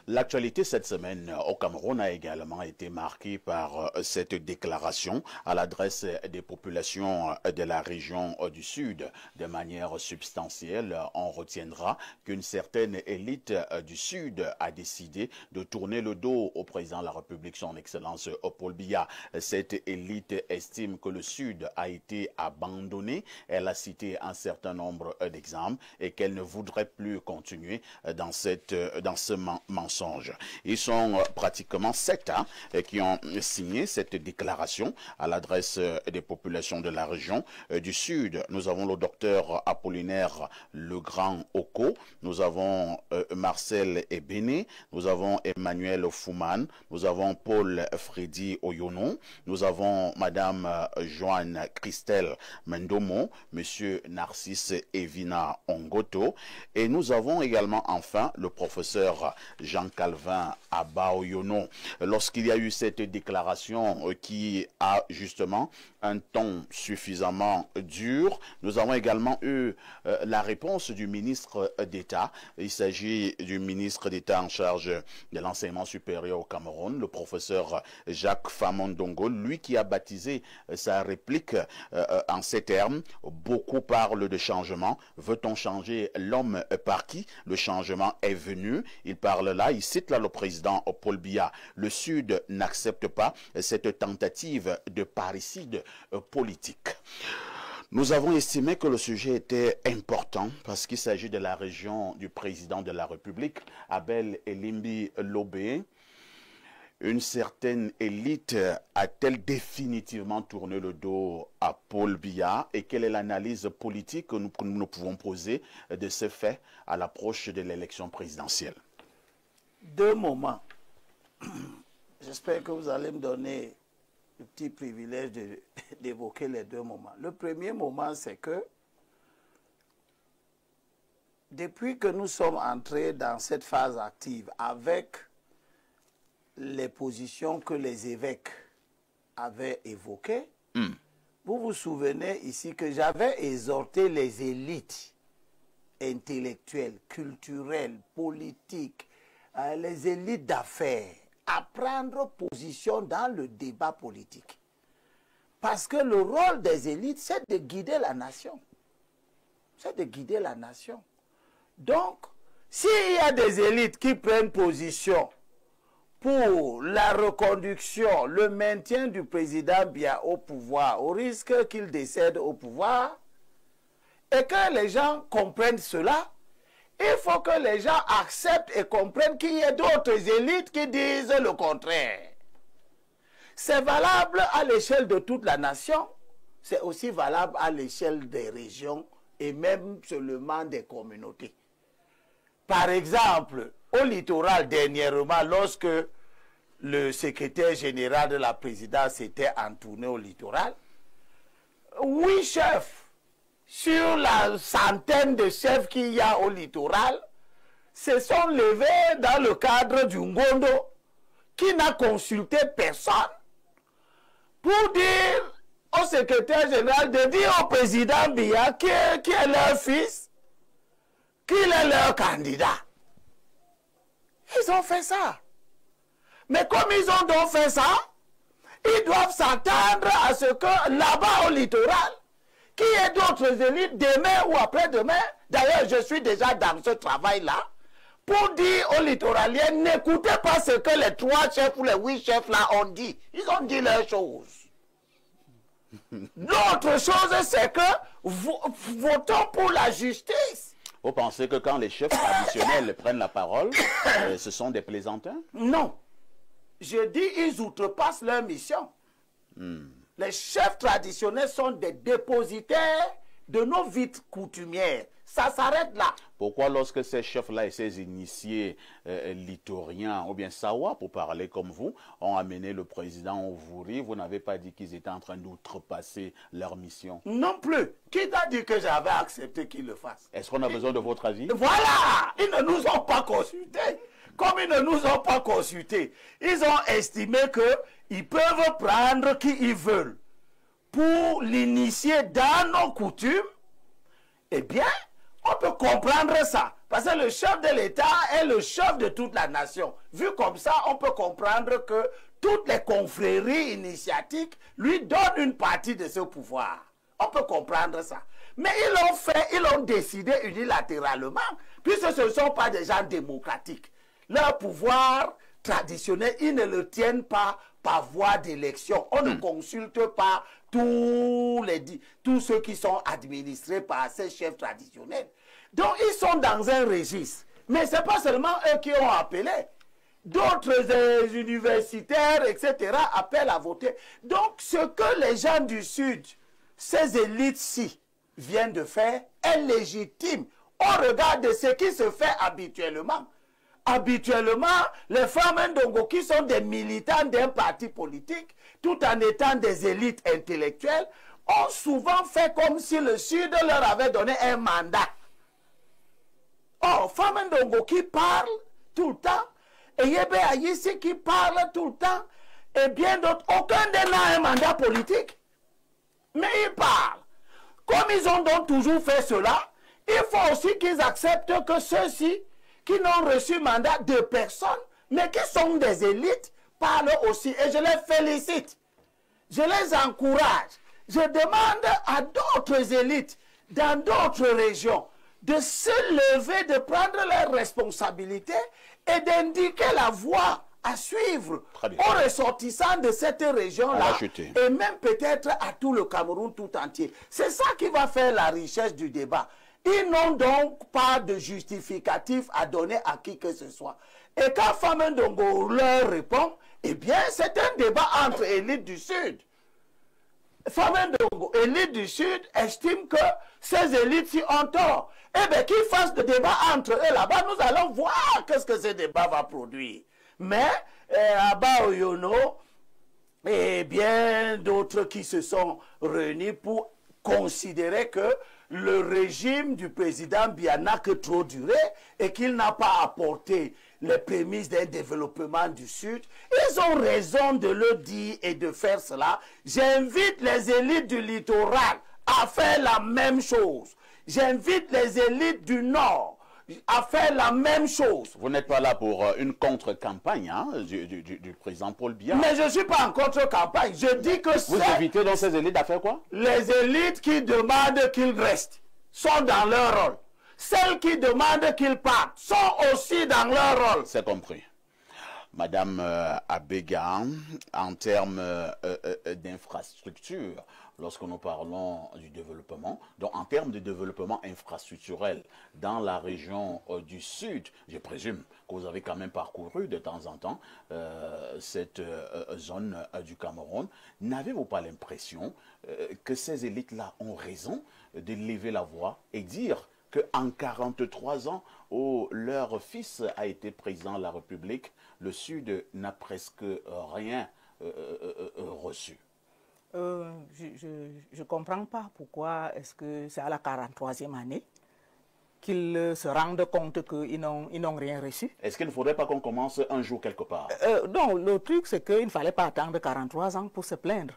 L'actualité cette semaine au Cameroun a également été marquée par cette déclaration à l'adresse des populations de la région du Sud. De manière substantielle, on retiendra qu'une certaine élite du Sud a décidé de tourner le dos au président de la République, son Excellence Paul Biya. Cette élite estime que le Sud a été abandonné. Elle a cité un certain nombre d'exemples et qu'elle ne voudrait plus continuer dans ce mensonge. Ils sont pratiquement 7 qui ont signé cette déclaration à l'adresse des populations de la région du Sud. Nous avons le docteur Apollinaire Legrand Oko, nous avons Marcel Ebene, nous avons Emmanuel Fouman, nous avons Paul Freddy Oyono, nous avons Madame Joanne Christelle Mendomo, Monsieur Narcisse Evina Ongoto, et nous avons également enfin le professeur Jean-Calvin Abaoyono. Lorsqu'il y a eu cette déclaration qui a justement un ton suffisamment dur, nous avons également eu la réponse du ministre d'État. Il s'agit du ministre d'État en charge de l'enseignement supérieur au Cameroun, le professeur Jacques Famondongo, lui qui a baptisé sa réplique en ces termes. Beaucoup parlent de changement. Veut-on changer l'homme par qui? Le changement est venu. Il parle là, il cite là le président Paul Biya. Le Sud n'accepte pas cette tentative de parricide politique. Nous avons estimé que le sujet était important parce qu'il s'agit de la région du président de la République, Abel Elimbi Lobé. Une certaine élite a-t-elle définitivement tourné le dos à Paul Biya? Et quelle est l'analyse politique que nous pouvons poser de ce fait à l'approche de l'élection présidentielle? Deux moments. J'espère que vous allez me donner le petit privilège d'évoquer les deux moments. Le premier moment, c'est que depuis que nous sommes entrés dans cette phase active avec les positions que les évêques avaient évoquées, vous vous souvenez ici que j'avais exhorté les élites intellectuelles, culturelles, politiques, les élites d'affaires à prendre position dans le débat politique. Parce que le rôle des élites, c'est de guider la nation. C'est de guider la nation. Donc, s'il y a des élites qui prennent position pour la reconduction, le maintien du président Biya au pouvoir, au risque qu'il décède au pouvoir, et que les gens comprennent cela, il faut que les gens acceptent et comprennent qu'il y a d'autres élites qui disent le contraire. C'est valable à l'échelle de toute la nation, c'est aussi valable à l'échelle des régions et même seulement des communautés. Par exemple, au littoral dernièrement, lorsque le secrétaire général de la présidence était en tournée au littoral, 8 chefs sur la centaine de chefs qu'il y a au littoral se sont levés dans le cadre du Ngondo qui n'a consulté personne pour dire au secrétaire général de dire au président Biya qui est leur fils, qu'il est leur candidat. Ils ont fait ça. Mais comme ils ont donc fait ça, ils doivent s'attendre à ce que là-bas au littoral, qu'il y ait d'autres élites demain ou après-demain. D'ailleurs, je suis déjà dans ce travail-là pour dire aux littoraliens, n'écoutez pas ce que les 3 chefs ou les 8 chefs là ont dit. Ils ont dit leurs choses. L'autre chose, c'est que votons pour la justice. Vous pensez que quand les chefs traditionnels prennent la parole, ce sont des plaisantins? Non. Je dis, ils outrepassent leur mission. Les chefs traditionnels sont des dépositaires de nos vites coutumières. Ça s'arrête là. Pourquoi lorsque ces chefs-là et ces initiés littoriens, ou bien Sawa, pour parler comme vous, ont amené le président au Vouri, vous n'avez pas dit qu'ils étaient en train d'outrepasser leur mission? Non plus. Qui t'a dit que j'avais accepté qu'ils le fassent? Est-ce qu'on a besoin de votre avis? Voilà. Ils ne nous ont pas consultés. Comme ils ne nous ont pas consultés, ils ont estimé qu'ils peuvent prendre qui ils veulent pour l'initier dans nos coutumes. Eh bien, On peut comprendre ça. Parce que le chef de l'État est le chef de toute la nation. Vu comme ça, on peut comprendre que toutes les confréries initiatiques lui donnent une partie de ce pouvoir. On peut comprendre ça. Mais ils l'ont décidé unilatéralement, puisque ce ne sont pas des gens démocratiques. Leur pouvoir traditionnel, ils ne le tiennent pas par voie d'élection. On ne consulte pas tous ceux qui sont administrés par ces chefs traditionnels. Donc, ils sont dans un registre. Mais ce n'est pas seulement eux qui ont appelé. D'autres universitaires, etc., appellent à voter. Donc, ce que les gens du Sud, ces élites-ci, viennent de faire, est légitime au regard de ce qui se fait habituellement. Habituellement, les femmes Ndongo qui sont des militants d'un parti politique, tout en étant des élites intellectuelles, ont souvent fait comme si le Sud leur avait donné un mandat. Or, femmes Ndongo qui parlent tout le temps, et Yebe Ayisi qui parle tout le temps, et bien d'autres, aucun d'eux n'a un mandat politique. Mais ils parlent. Comme ils ont donc toujours fait cela, il faut aussi qu'ils acceptent que ceux-ci, qui n'ont reçu mandat de personne, mais qui sont des élites, parlent aussi. Et je les félicite. Je les encourage. Je demande à d'autres élites, dans d'autres régions, de se lever, de prendre leurs responsabilités et d'indiquer la voie à suivre aux ressortissants de cette région-là et même peut-être à tout le Cameroun tout entier. C'est ça qui va faire la richesse du débat. Ils n'ont donc pas de justificatif à donner à qui que ce soit. Et quand Femme Ndongo leur répond, eh bien c'est un débat entre élites du Sud. Femme Ndongo, élite du Sud, estime que ces élites-ci ont tort. Eh bien qu'ils fassent le débat entre eux là-bas, nous allons voir qu'est-ce que ce débat va produire. Mais à Baoyono, et bien d'autres qui se sont réunis pour considérer que le régime du président Biya n'a que trop duré et qu'il n'a pas apporté les prémices d'un développement du Sud. Ils ont raison de le dire et de faire cela. J'invite les élites du littoral à faire la même chose. J'invite les élites du Nord à faire la même chose. Vous n'êtes pas là pour une contre-campagne hein, du président Paul Biya. Mais je ne suis pas en contre-campagne. Je dis que vous invitez donc ces élites à faire quoi? Les élites qui demandent qu'ils restent sont dans leur rôle. Celles qui demandent qu'ils partent sont aussi dans leur rôle. C'est compris. Madame Abega, en termes d'infrastructure, lorsque nous parlons du développement, donc en termes de développement infrastructurel dans la région du Sud, je présume que vous avez quand même parcouru de temps en temps cette zone du Cameroun. N'avez-vous pas l'impression que ces élites-là ont raison de lever la voix et dire qu'en 43 ans, où leur fils a été président de la République, le Sud n'a presque rien reçu? Je ne comprends pas pourquoi est-ce que c'est à la 43e année qu'ils se rendent compte qu'ils n'ont rien reçu. Est-ce qu'il ne faudrait pas qu'on commence un jour quelque part? Non, le truc c'est qu'il ne fallait pas attendre 43 ans pour se plaindre.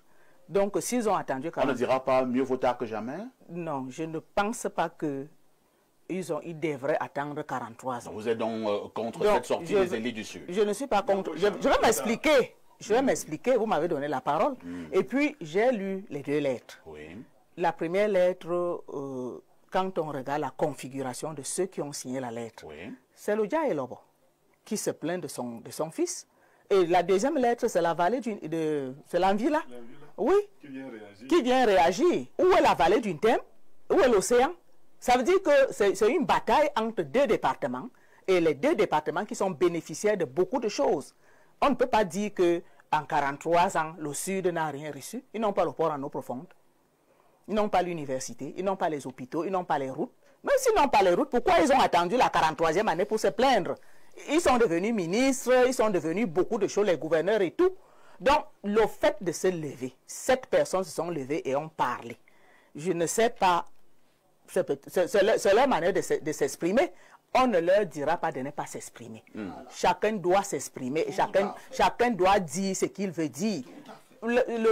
Donc s'ils ont attendu 43 ans... On ne dira pas mieux vaut tard que jamais? Non, je ne pense pas que ils devraient attendre 43 ans. Vous êtes donc contre cette sortie des élites du Sud? Je ne suis pas contre. Je vais m'expliquer. Je vais m'expliquer. Vous m'avez donné la parole. Et puis, j'ai lu les deux lettres. Oui. La première lettre, quand on regarde la configuration de ceux qui ont signé la lettre, c'est le Dia Elobo qui se plaint de son fils. Et la deuxième lettre, c'est la vallée c'est l'Anvila. Oui. Qui vient réagir. Où est la vallée d'une Thème? Où est l'océan? Ça veut dire que c'est une bataille entre deux départements et les deux départements qui sont bénéficiaires de beaucoup de choses. On ne peut pas dire qu'en 43 ans, le Sud n'a rien reçu. Ils n'ont pas le port en eau profonde. Ils n'ont pas l'université. Ils n'ont pas les hôpitaux. Ils n'ont pas les routes. Même s'ils n'ont pas les routes, pourquoi ils ont attendu la 43e année pour se plaindre? Ils sont devenus ministres, ils sont devenus beaucoup de choses, les gouverneurs et tout. Donc, le fait de se lever, 7 personnes se sont levées et ont parlé. Je ne sais pas... C'est leur manière de s'exprimer. On ne leur dira pas de ne pas s'exprimer. Chacun doit s'exprimer. Chacun doit dire ce qu'il veut dire.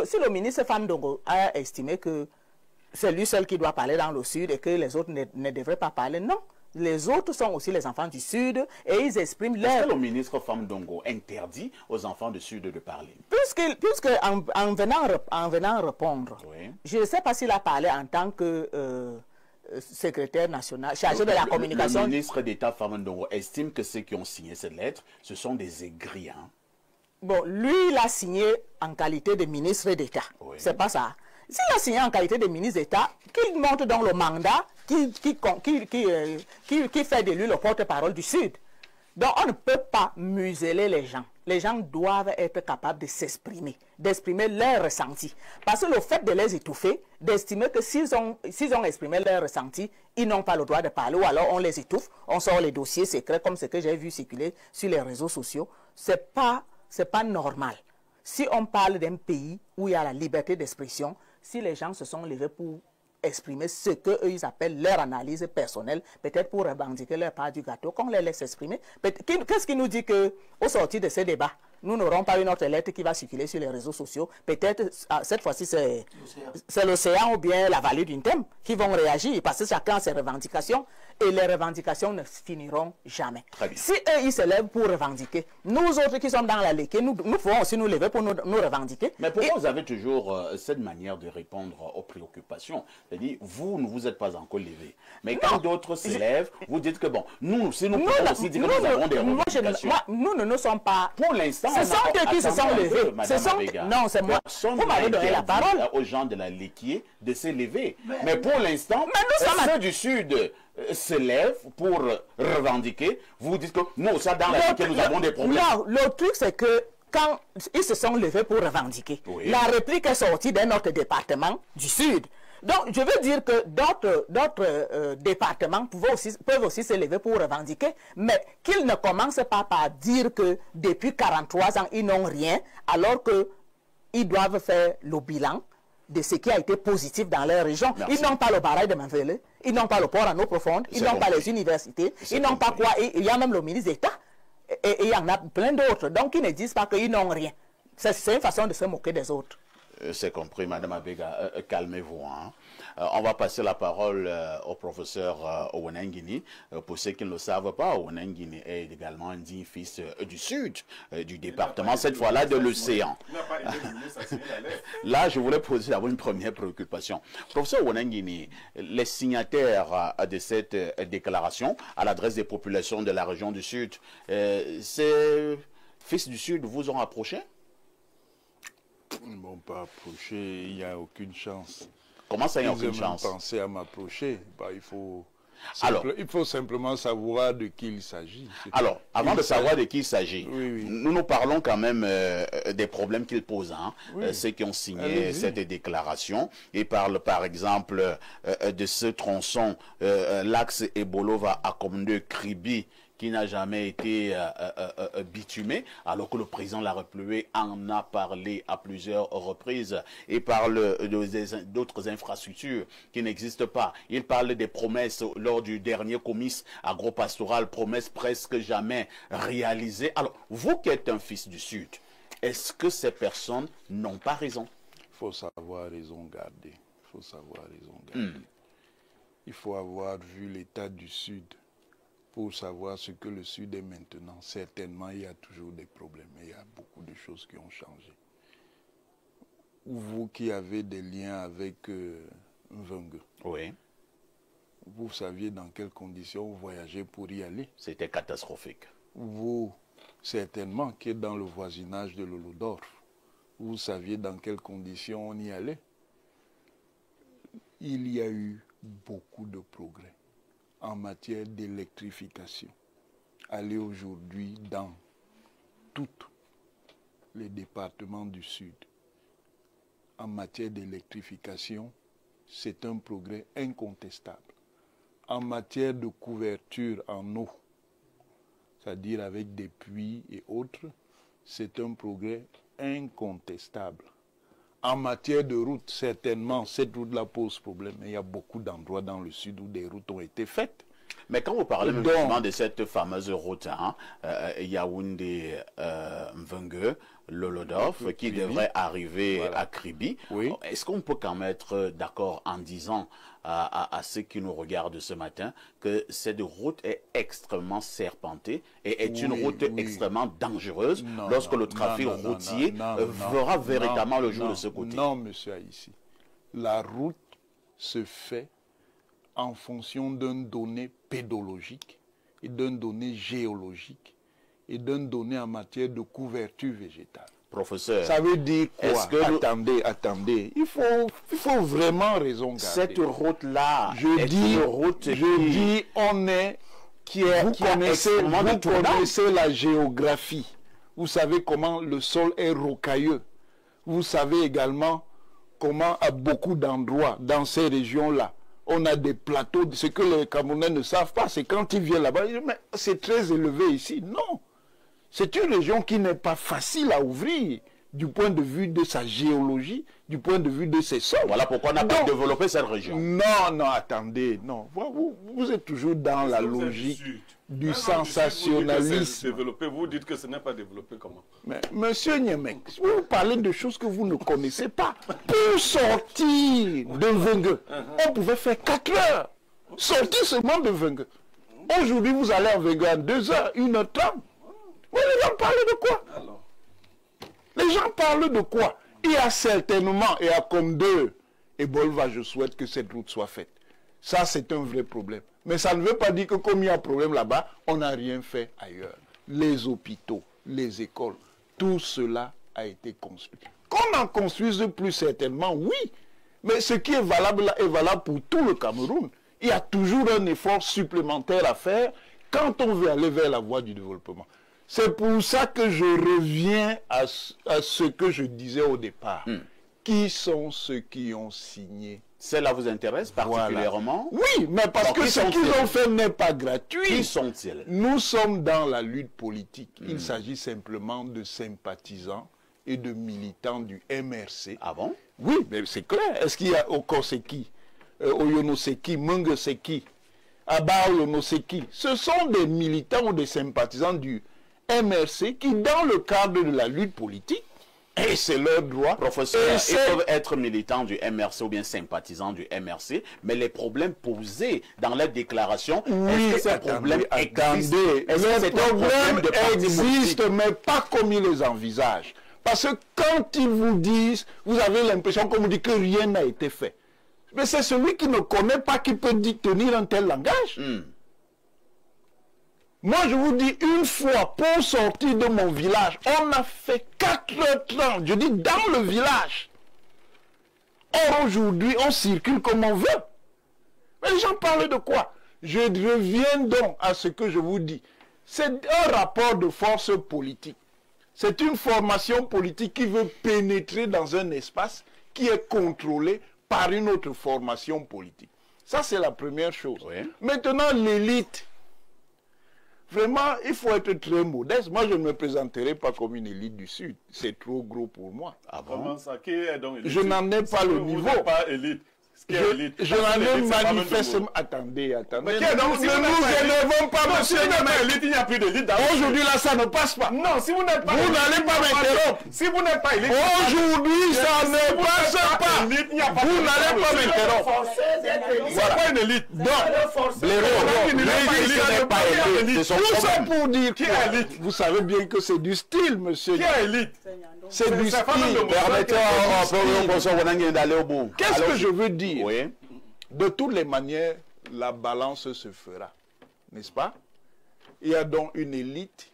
Si le ministre Femme Ndongo a estimé que c'est lui seul qui doit parler dans le sud et que les autres ne devraient pas parler. Non. Les autres sont aussi les enfants du Sud et ils expriment leur... Est-ce que le ministre Famdongo interdit aux enfants du Sud de parler? Puisque en venant répondre, oui. Je ne sais pas s'il a parlé en tant que secrétaire national chargé de la communication. Le ministre d'État Famdongo estime que ceux qui ont signé cette lettre, ce sont des aigris. Hein? Bon, lui, il a signé en qualité de ministre d'État. Oui. C'est pas ça. S'il a signé en qualité de ministre d'État, qu'il montre dans le mandat qui fait de lui le porte-parole du Sud. Donc, on ne peut pas museler les gens. Les gens doivent être capables de s'exprimer, d'exprimer leurs ressentis. Parce que le fait de les étouffer, d'estimer que s'ils ont exprimé leurs ressentis, ils n'ont pas le droit de parler, ou alors on les étouffe, on sort les dossiers secrets, comme ce que j'ai vu circuler sur les réseaux sociaux, c'est pas normal. Si on parle d'un pays où il y a la liberté d'expression, si les gens se sont levés pour exprimer ce qu'eux ils appellent leur analyse personnelle, peut-être pour revendiquer leur part du gâteau, qu'on les laisse exprimer. Qu'est-ce qui nous dit qu'au sortir de ces débats, nous n'aurons pas une autre lettre qui va circuler sur les réseaux sociaux? Peut-être, cette fois-ci, c'est l'océan ou bien la vallée d'une thème qui vont réagir, parce que chacun a ses revendications, et les revendications ne finiront jamais. Si eux, ils se lèvent pour revendiquer, nous autres qui sommes dans la léquée, nous pouvons aussi nous lever pour nous revendiquer. Mais pourquoi vous avez toujours cette manière de répondre aux préoccupations? C'est-à-dire, vous ne vous êtes pas encore levé. Mais quand d'autres se lèvent, vous dites que bon, nous pouvons aussi dire que nous avons des revendications. Nous ne nous sommes pas... Pour l'instant, ce sont eux qui se sont levés. Non, c'est moi. Vous m'avez donné la parole. Aux gens de la léquier de se lever. Mais pour l'instant, ceux du Sud se lèvent pour revendiquer. Vous dites que nous, ça dans la léquier, nous avons des problèmes. Non, le truc c'est que quand ils se sont levés pour revendiquer, oui. La réplique est sortie d'un autre département du Sud. Donc, je veux dire que d'autres départements peuvent aussi se lever pour revendiquer, mais qu'ils ne commencent pas par dire que depuis 43 ans, ils n'ont rien, alors qu'ils doivent faire le bilan de ce qui a été positif dans leur région. Merci. Ils n'ont pas le barrage de Manvele, ils n'ont pas le port en eau profonde, ils n'ont pas les universités, ils n'ont pas quoi, et il y a même le ministre d'État, et il y en a plein d'autres. Donc, ils ne disent pas qu'ils n'ont rien. C'est une façon de se moquer des autres. C'est compris, Madame Abega, calmez-vous. Hein. On va passer la parole au professeur Owenengini. Pour ceux qui ne le savent pas, Owenengini est également un digne fils du Sud, du département, cette fois-là de l'océan. Là, je voulais poser d'abord une première préoccupation. Professeur Owenengini, les signataires de cette déclaration à l'adresse des populations de la région du Sud, ces fils du Sud vous ont approché? Ils ne m'ont pas approché, il n'y a aucune chance. Comment ça, il n'y a aucune chance? Ils ont pensé à m'approcher. Bah, il faut simplement savoir de qui il s'agit. Alors, avant de savoir de qui il s'agit, oui. nous parlons quand même des problèmes qu'ils posent. Hein, oui. Ceux qui ont signé cette déclaration. Ils parlent par exemple de ce tronçon, l'axe Ebolova à Komde Kribi, qui n'a jamais été bitumé, alors que le président de la République en a parlé à plusieurs reprises. Il parle d'autres infrastructures qui n'existent pas. Il parle des promesses lors du dernier comice agropastoral, promesses presque jamais réalisées. Alors, vous qui êtes un fils du Sud, est-ce que ces personnes n'ont pas raison? Il faut savoir raison garder. Il faut savoir raison garder. Il faut avoir vu l'état du Sud pour savoir ce que le Sud est maintenant. Certainement, il y a toujours des problèmes, mais il y a beaucoup de choses qui ont changé. Vous qui avez des liens avec Mvengue, oui. Vous saviez dans quelles conditions vous voyagez pour y aller? C'était catastrophique. Vous, certainement, qui êtes dans le voisinage de Lolodorf, vous saviez dans quelles conditions on y allait? Il y a eu beaucoup de progrès en matière d'électrification. Allez aujourd'hui dans tous les départements du Sud. En matière d'électrification, c'est un progrès incontestable. En matière de couverture en eau, c'est-à-dire avec des puits et autres, c'est un progrès incontestable. En matière de route, certainement, cette route-là pose problème. Mais il y a beaucoup d'endroits dans le Sud où des routes ont été faites. Mais quand vous parlez justement de cette fameuse route, hein, Yaoundé-Mvengue, Lolodov, qui devrait arriver à Kribi, est-ce qu'on peut quand même être d'accord en disant à ceux qui nous regardent ce matin que cette route est extrêmement serpentée et est une route extrêmement dangereuse lorsque le trafic routier verra véritablement le jour de ce côté? Non, monsieur Haïssi. La route se fait en fonction d'une donnée pédologique et d'une donnée géologique et d'une donnée en matière de couverture végétale. Professeur, ça veut dire quoi? Attendez. Il faut vraiment raison garder. Cette route-là, je dis, vous connaissez la géographie. Vous savez comment le sol est rocailleux. Vous savez également comment à beaucoup d'endroits dans ces régions-là, on a des plateaux. Ce que les Camerounais ne savent pas, c'est quand ils viennent là-bas, ils disent, mais c'est très élevé ici. Non. C'est une région qui n'est pas facile à ouvrir du point de vue de sa géologie, du point de vue de ses sols. Voilà pourquoi on n'a pas développé cette région. Non, attendez. Non. Vous êtes toujours dans la logique du sensationnalisme. Vous dites que ce n'est pas développé comment? Mais, monsieur Niemek, vous parlez de choses que vous ne connaissez pas. Pour sortir de Mvengue, on pouvait faire 4 heures. Sortir seulement de Mvengue. Aujourd'hui, vous allez à Mvengue à 2 heures, 1h30. Mais les gens parlent de quoi? Les gens parlent de quoi? Il y a certainement, et à comme 2, et Bolva, je souhaite que cette route soit faite. Ça, c'est un vrai problème. Mais ça ne veut pas dire que comme il y a un problème là-bas, on n'a rien fait ailleurs. Les hôpitaux, les écoles, tout cela a été construit. Qu'on en construise plus certainement, oui. Mais ce qui est valable là est valable pour tout le Cameroun. Il y a toujours un effort supplémentaire à faire quand on veut aller vers la voie du développement. C'est pour ça que je reviens à ce que je disais au départ. Qui sont ceux qui ont signé? Cela vous intéresse particulièrement? Oui, mais parce que ce qu'ils ont fait n'est pas gratuit. Qui sont-ils? Nous sommes dans la lutte politique. Il s'agit simplement de sympathisants et de militants du MRC. Ah bon? Oui, mais c'est clair. Est-ce qu'il y a Okoseki, Oyonoseki, Mungeseki, Aba Oyonoseki? Ce sont des militants ou des sympathisants du MRC qui, dans le cadre de la lutte politique, et c'est leur droit. Professeur, ils peuvent être militants du MRC ou bien sympathisants du MRC, mais les problèmes posés dans les déclarations, est-ce que ces problèmes existent? Les problèmes existent, mais pas comme ils les envisagent. Parce que quand ils vous disent, vous avez l'impression qu'on vous dit que rien n'a été fait. Mais c'est celui qui ne connaît pas qui peut tenir un tel langage. Moi, je vous dis, une fois, pour sortir de mon village, on a fait 4h30, je dis dans le village. Or, aujourd'hui, on circule comme on veut. Mais les gens parlent de quoi? Je reviens donc à ce que je vous dis. C'est un rapport de force politique. C'est une formation politique qui veut pénétrer dans un espace qui est contrôlé par une autre formation politique. Ça, c'est la première chose. Oui. Maintenant, l'élite. Vraiment, il faut être très modeste. Moi, je ne me présenterai pas comme une élite du Sud. C'est trop gros pour moi. Ah bon? Comment ça? Qui est donc élite? Je n'en ai pas le niveau. Vous n'êtes pas élite. Je n'en ai manifestement... Attendez. Mais donc, ne nous élevons pas, monsieur. Si vous n'êtes pas élite, il n'y a plus d'élite. Aujourd'hui, là, ça ne passe pas. Non, si vous n'êtes pas élite... Vous n'allez pas m'interrompre. Si vous n'êtes pas élite... Aujourd'hui, ça ne passe pas. Vous n'allez pas m'interrompre. C'est pas une élite. Donc, l'élite n'est pas élite. Tout ça pour dire qui est élite. Vous savez bien que c'est du style, monsieur. Qui est élite? C'est du style. Qu'est-ce que je veux dire? Oui. De toutes les manières, la balance se fera. N'est-ce pas? Il y a donc une élite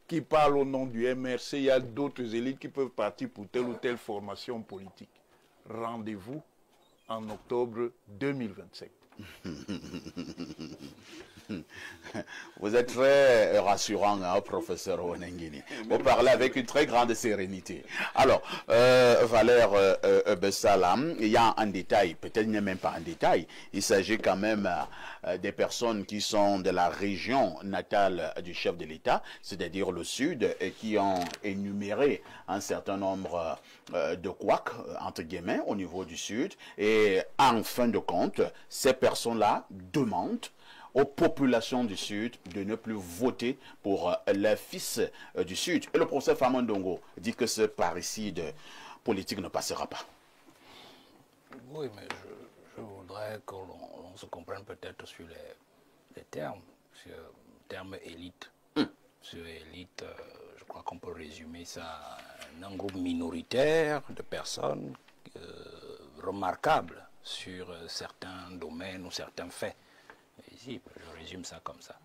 qui parle au nom du MRC. Il y a d'autres élites qui peuvent partir pour telle ou telle formation politique. Rendez-vous en octobre 2025. Vous êtes très rassurant, hein, professeur Onengini. Vous parlez avec une très grande sérénité. Alors, Valère Bessalam, il y a un détail, peut-être même pas un détail, il s'agit quand même des personnes qui sont de la région natale du chef de l'État, c'est-à-dire le Sud, et qui ont énuméré un certain nombre de couacs, entre guillemets, au niveau du Sud. Et en fin de compte, ces personnes-là demandent aux populations du Sud de ne plus voter pour les fils du Sud. Et le professeur Famandongo dit que ce parricide politique ne passera pas. Oui, mais je voudrais que l'on se comprenne peut-être sur les termes, sur le terme élite. Sur élite, je crois qu'on peut résumer ça à un groupe minoritaire de personnes remarquables sur certains domaines ou certains faits. Ici, je résume ça comme ça.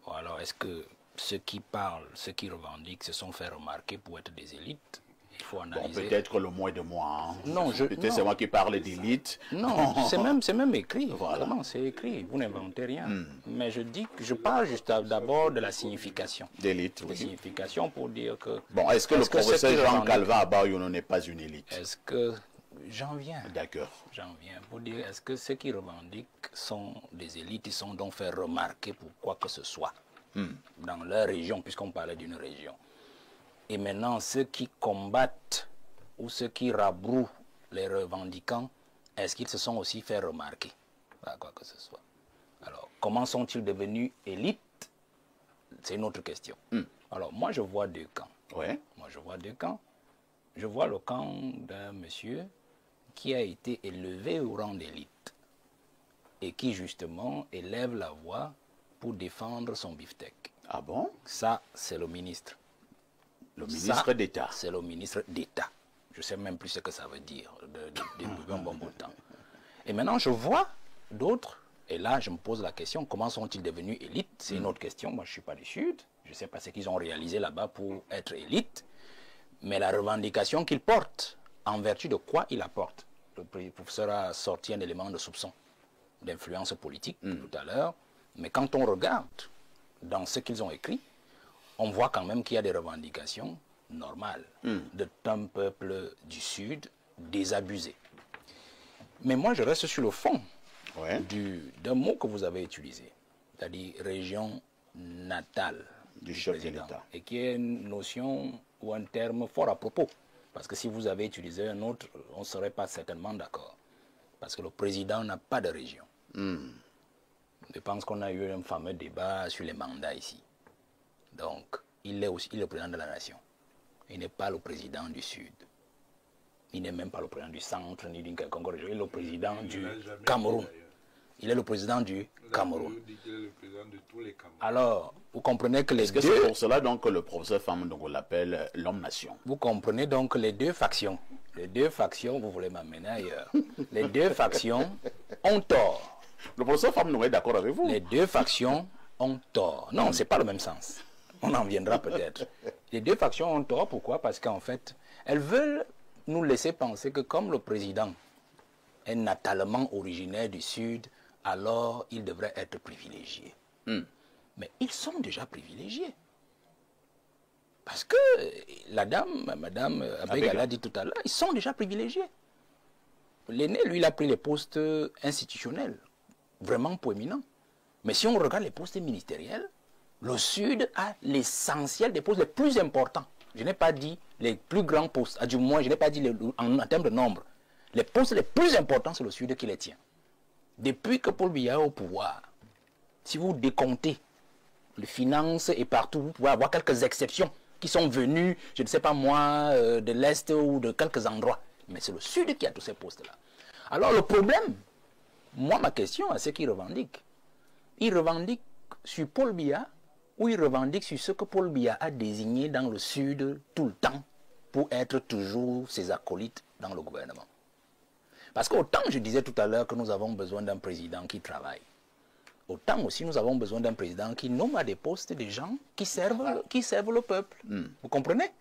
Bon, alors, est-ce que ceux qui parlent, ceux qui revendiquent, se sont fait remarquer pour être des élites? Il faut analyser. Bon, peut-être le moins de moi. Hein. Non, peut-être c'est moi qui parle d'élite. Non, c'est même écrit. Voilà. Vraiment, c'est écrit. Vous n'inventez rien. Mais je parle juste d'abord de la signification. D'élite, oui. De signification pour dire que... Bon, est-ce que le professeur Jean-Calvin Abayono n'est pas une élite? Est-ce que... J'en viens. D'accord. J'en viens pour dire, est-ce que ceux qui revendiquent sont des élites, ils sont donc fait remarquer pour quoi que ce soit dans leur région, puisqu'on parlait d'une région. Et maintenant, ceux qui combattent ou ceux qui rabrouent les revendiquants, est-ce qu'ils se sont aussi fait remarquer par quoi que ce soit? Alors, comment sont-ils devenus élites? C'est une autre question. Alors, moi, je vois deux camps. Ouais. Moi, je vois deux camps. Je vois le camp d'un monsieur qui a été élevé au rang d'élite et qui, justement, élève la voix pour défendre son beefsteak. Ah bon? Ça, c'est le ministre. Le ministre d'État. C'est le ministre d'État. Je ne sais même plus ce que ça veut dire depuis un bon bout de temps. Et maintenant, je vois d'autres, et là, je me pose la question, comment sont-ils devenus élites? C'est une autre question. Moi, je ne suis pas du Sud. Je ne sais pas ce qu'ils ont réalisé là-bas pour être élites. Mais la revendication qu'ils portent, en vertu de quoi ils la portent? Le professeur a sorti un élément de soupçon, d'influence politique tout à l'heure. Mais quand on regarde dans ce qu'ils ont écrit, on voit quand même qu'il y a des revendications normales d'un peuple du Sud désabusé. Mais moi, je reste sur le fond d'un mot que vous avez utilisé, c'est-à-dire région natale du chef de l'État. Et qui est une notion ou un terme fort à propos. Parce que si vous avez utilisé un autre, on ne serait pas certainement d'accord. Parce que le président n'a pas de région. Je pense qu'on a eu un fameux débat sur les mandats ici. Donc, il est aussi le président de la nation. Il n'est pas le président du Sud. Il n'est même pas le président du centre, ni d'une quelconque région. Il est le président du Cameroun. Il est le président du Cameroun. Alors, vous comprenez que les deux... C'est pour cela donc que le professeur Famandongo l'appelle l'homme-nation. Vous comprenez donc que les deux factions, vous voulez m'amener ailleurs, les deux factions ont tort. Le professeur Famandongo est d'accord avec vous? Les deux factions ont tort. Non, c'est pas le même sens. On en viendra peut-être. Les deux factions ont tort, pourquoi? Parce qu'en fait, elles veulent nous laisser penser que comme le président est natalement originaire du Sud, alors il devrait être privilégié. Mais ils sont déjà privilégiés. Parce que madame Abega l'a dit tout à l'heure, ils sont déjà privilégiés. L'aîné, lui, il a pris les postes institutionnels, vraiment proéminents. Mais si on regarde les postes ministériels, le Sud a l'essentiel des postes les plus importants. Je n'ai pas dit les plus grands postes, du moins, je n'ai pas dit en termes de nombre. Les postes les plus importants, c'est le Sud qui les tient. Depuis que Paul Biya est au pouvoir, si vous décomptez les finances et partout, vous pouvez avoir quelques exceptions qui sont venues, je ne sais pas moi, de l'Est ou de quelques endroits. Mais c'est le Sud qui a tous ces postes-là. Alors le problème, moi ma question à ceux qui revendiquent, ils revendiquent sur Paul Biya ou ils revendiquent sur ce que Paul Biya a désigné dans le Sud tout le temps pour être toujours ses acolytes dans le gouvernement. Parce qu'autant je disais tout à l'heure que nous avons besoin d'un président qui travaille, autant aussi nous avons besoin d'un président qui nomme à des postes des gens qui servent le peuple. Vous comprenez?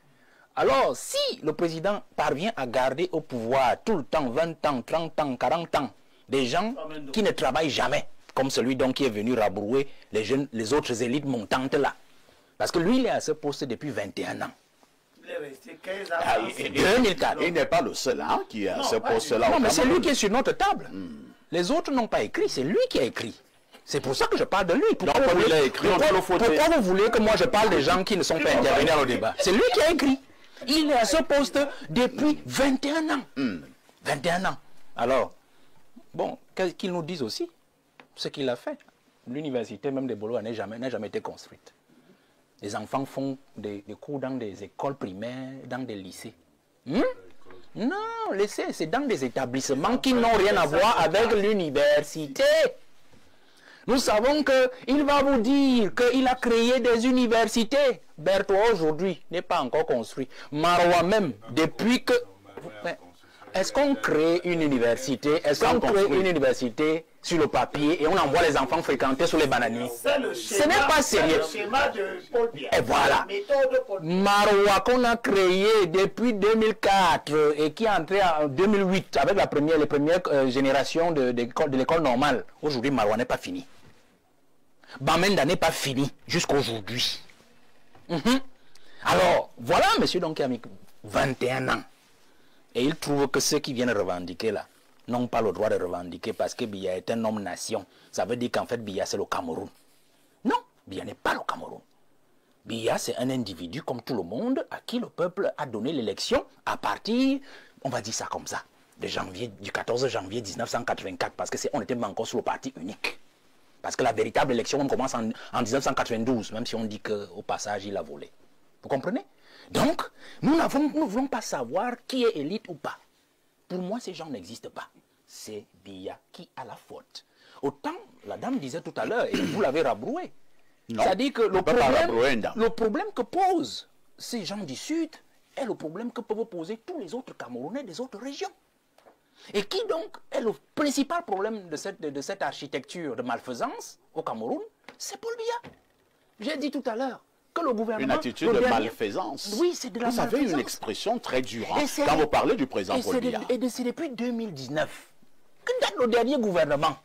Alors, si le président parvient à garder au pouvoir tout le temps, 20 ans, 30 ans, 40 ans, des gens qui ne travaillent jamais, comme celui donc qui est venu rabrouer les autres élites montantes là. Parce que lui, il est à ce poste depuis 21 ans. Il est resté 15 ans. 2004. Il n'est pas le seul qui a ce poste-là. Non, mais c'est lui qui est sur notre table. Les autres n'ont pas écrit, c'est lui qui a écrit. C'est pour ça que je parle de lui. Pourquoi vous voulez que moi je parle des gens qui ne sont pas intervenus au débat? C'est lui qui a écrit. Il est à ce poste depuis 21 ans. 21 ans. Alors, bon, qu'ils nous disent aussi ce qu'il a fait. l'université même de Bolo n'a jamais été construite. Les enfants font des cours dans des écoles primaires, dans des lycées. Non, c'est dans des établissements qui n'ont rien à voir avec l'université. Nous savons qu'il va vous dire qu'il a créé des universités. Berthoud aujourd'hui n'est pas encore construit. Marois même, depuis que... Est-ce qu'on crée une université? Est-ce qu'on crée une université sur le papier et on envoie les enfants fréquenter sur les bananiers? Ce n'est pas sérieux. Et voilà. Marois qu'on a créé depuis 2004 et qui est entré en 2008 avec les premières générations de l'école normale. Aujourd'hui, Marois n'est pas fini. Bamenda n'est pas fini jusqu'à aujourd'hui. Alors, voilà un monsieur donc qui a mis 21 ans. Et il trouve que ceux qui viennent revendiquer là n'ont pas le droit de revendiquer parce que Biya est un homme-nation. Ça veut dire qu'en fait Biya c'est le Cameroun. Non, Biya n'est pas le Cameroun. Biya c'est un individu comme tout le monde à qui le peuple a donné l'élection à partir, on va dire ça comme ça, du 14 janvier 1984 parce que on était encore sur le parti unique. Parce que la véritable élection on commence en 1992, même si on dit qu'au passage il a volé. Vous comprenez? Donc, nous ne voulons pas savoir qui est élite ou pas. Pour moi, ces gens n'existent pas. C'est Biya qui a la faute. Autant, la dame disait tout à l'heure, et vous l'avez rabroué. C'est-à-dire que le problème que posent ces gens du Sud est le problème que peuvent poser tous les autres Camerounais des autres régions. Et qui donc est le principal problème de cette architecture de malfaisance au Cameroun? C'est Paul Biya. J'ai dit tout à l'heure. Le gouvernement, une attitude de malfaisance. Oui, c'est de la malfaisance. Vous avez une expression très dure quand vous parlez du président Paul Biya. Et c'est depuis 2019 que dans le dernier gouvernement,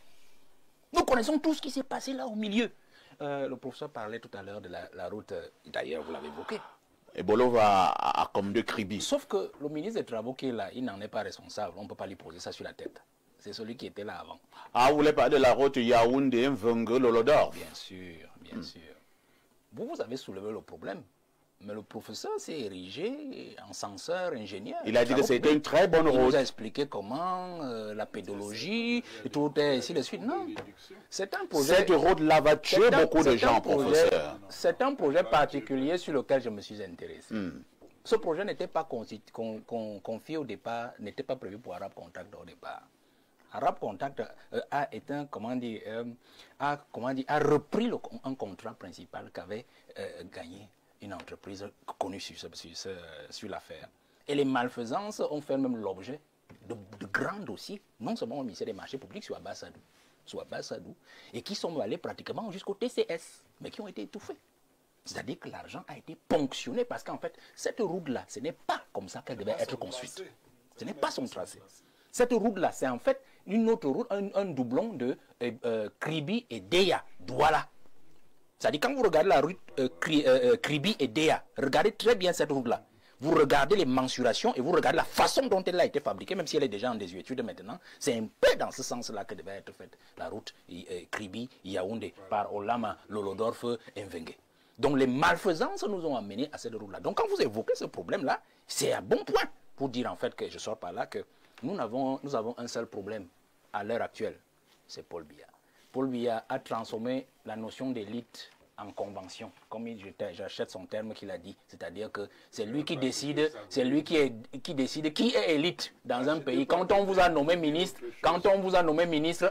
nous connaissons tout ce qui s'est passé là au milieu. Le professeur parlait tout à l'heure de la route, d'ailleurs vous l'avez évoqué. Et Bolo va à comme de Kribi. Sauf que le ministre des Travaux qui est là, il n'en est pas responsable. On ne peut pas lui poser ça sur la tête. C'est celui qui était là avant. Ah, vous voulez parler de la route Yaoundé-Mvengue-Lolodor? Bien sûr, bien sûr. Vous avez soulevé le problème, mais le professeur s'est érigé en censeur, ingénieur. Il a dit que c'était une très bonne route. Il nous a expliqué comment, la pédologie, et tout est ainsi de suite. Non, c'est un projet... Cette route-là va tuer beaucoup de gens, professeur. C'est un projet particulier sur lequel je me suis intéressé. Ce projet n'était pas confié au départ, n'était pas prévu pour Arab Contact au départ. Arab Contact a repris un contrat principal qu'avait gagné une entreprise connue sur l'affaire. Et les malfaisances ont fait même l'objet de grands dossiers, non seulement au ministère des Marchés Publics sur Abbas Sadou, et qui sont allés pratiquement jusqu'au TCS, mais qui ont été étouffés. C'est-à-dire que l'argent a été ponctionné parce qu'en fait, cette route-là, ce n'est pas comme ça qu'elle devait être construite. Ce n'est pas son tracé. Cette route-là, c'est en fait une autre route, un doublon de Kribi et Deya, Douala. C'est-à-dire quand vous regardez la route Kribi et Deya, regardez très bien cette route-là. Vous regardez les mensurations et vous regardez la façon dont elle a été fabriquée, même si elle est déjà en désuétude maintenant. C'est un peu dans ce sens-là que devait être faite la route Kribi-Yaoundé par Olama, Lolodorf et Mvengue. Donc les malfaisances nous ont amenés à cette route-là. Donc quand vous évoquez ce problème-là, c'est un bon point pour dire en fait que je sors par là que nous avons un seul problème à l'heure actuelle, c'est Paul Biya. Paul Biya a transformé la notion d'élite en convention, comme j'achète son terme qu'il a dit, c'est-à-dire que c'est lui qui décide, c'est lui qui décide qui est élite dans un pays. Quand on vous a nommé ministre,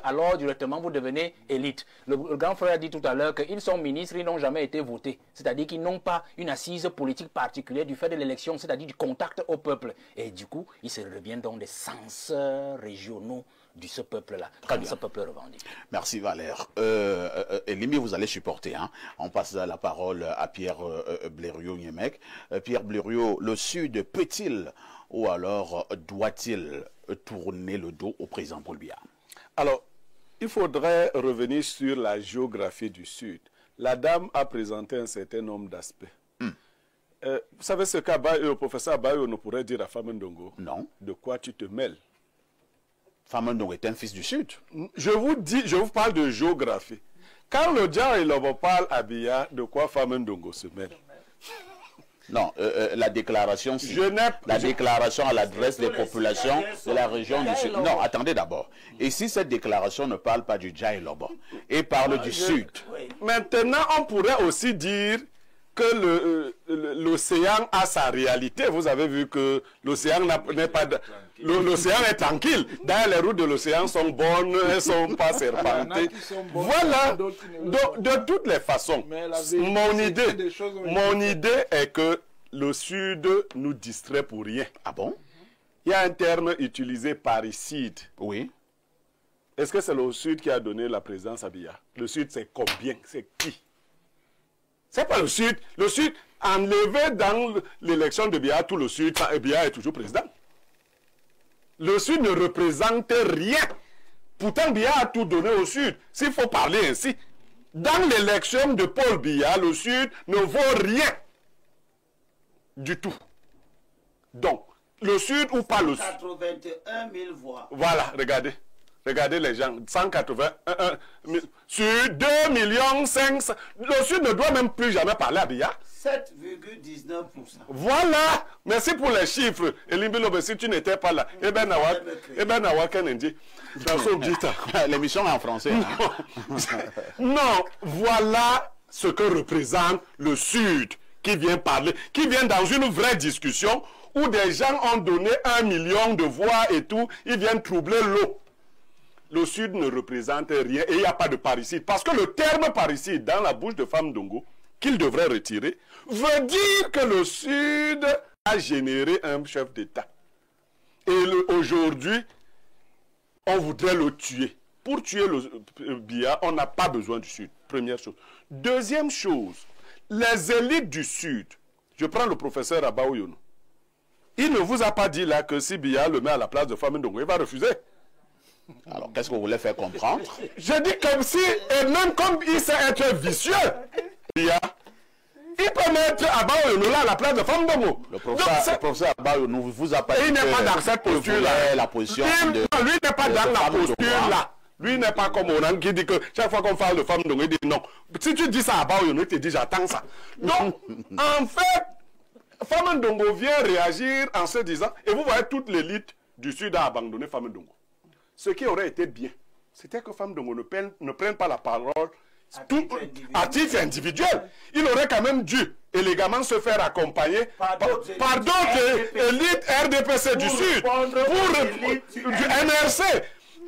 alors directement vous devenez élite. Le grand frère a dit tout à l'heure qu'ils sont ministres, ils n'ont jamais été votés, c'est-à-dire qu'ils n'ont pas une assise politique particulière du fait de l'élection, c'est-à-dire du contact au peuple. Et du coup, ils se reviennent donc des censeurs régionaux de ce peuple-là, quand ce peuple revendique. Merci Valère. Elimi, vous allez supporter. Hein. On passe la parole à Pierre Blériot-Niemek. Pierre Blériot, le Sud peut-il ou alors doit-il tourner le dos au président Paul Biya? Alors, il faudrait revenir sur la géographie du Sud. La dame a présenté un certain nombre d'aspects. Vous savez ce que le professeur Abayo ne pourrait dire à Famendongo? Non. De quoi tu te mêles? Famendongo est un fils du Sud. Je vous parle de géographie. Quand le Dja et l'Obo parle à Biya, de quoi Famendongo se mêle? Non, la déclaration, si. La déclaration à l'adresse des populations de la région du Sud. Non, attendez d'abord. Et si cette déclaration ne parle pas du Djaïlobo et parle du Sud? Maintenant, on pourrait aussi dire que l'océan a sa réalité. Vous avez vu que l'océan n'est pas... L'océan est tranquille. D'ailleurs, les routes de l'océan sont bonnes, elles ne sont pas serpentées. Voilà. De toutes les façons, mon idée est que le Sud nous distrait pour rien. Ah bon? Il y a un terme utilisé, parricide. Oui. Est-ce que c'est le Sud qui a donné la présidence à Biya? Le Sud, c'est combien? C'est qui? C'est pas le Sud. Le Sud, enlevé dans l'élection de Biya, tout le Sud, Biya est toujours président. Le Sud ne représente rien. Pourtant, Biya a tout donné au Sud. S'il faut parler ainsi. Dans l'élection de Paul Biya, le Sud ne vaut rien. Du tout. Donc, le Sud ou pas le Sud? 181 000 voix. Voilà, regardez. Regardez les gens. 181 000. Sur 2 500 000. Le Sud ne doit même plus jamais parler à Biya. 7,19%. Voilà. Merci pour les chiffres. Elimbilobe, si tu n'étais pas là. L'émission est en français. Hein? Non, voilà ce que représente le Sud qui vient parler, qui vient dans une vraie discussion où des gens ont donné 1 million de voix et tout, ils viennent troubler l'eau. Le Sud ne représente rien et il n'y a pas de parricide. Parce que le terme parricide dans la bouche de Femme Ndongo, qu'il devrait retirer, veut dire que le Sud a généré un chef d'État. Et aujourd'hui, on voudrait le tuer. Pour tuer le Biya, on n'a pas besoin du Sud. Première chose. Deuxième chose, les élites du Sud, je prends le professeur Abaou Yono, il ne vous a pas dit là que si Biya le met à la place de Femme Ndongo, il va refuser. Alors, qu'est-ce que vous voulez faire comprendre? Je dis comme si, et même comme il sait être vicieux, Biya, il peut mettre Abaou Yono là à la place de Femme Ndongo. Le professeur Abaou Yono vous a pas dit il n'est pas dans cette posture-là. La position lui n'est pas dans la posture-là. Lui n'est pas comme Oran qui dit que chaque fois qu'on parle de Femme Ndongo, il dit non. Si tu dis ça à Abaou Yono, il te dit j'attends ça. Donc, en fait, Femme Ndongo vient réagir en se disant, et vous voyez toute l'élite du Sud a abandonné Femme Ndongo. Ce qui aurait été bien, c'était que Femme Ndongo ne prenne pas la parole à titre individuel. Il aurait quand même dû élégamment se faire accompagner par d'autres élites RDPC du Sud, du NRC.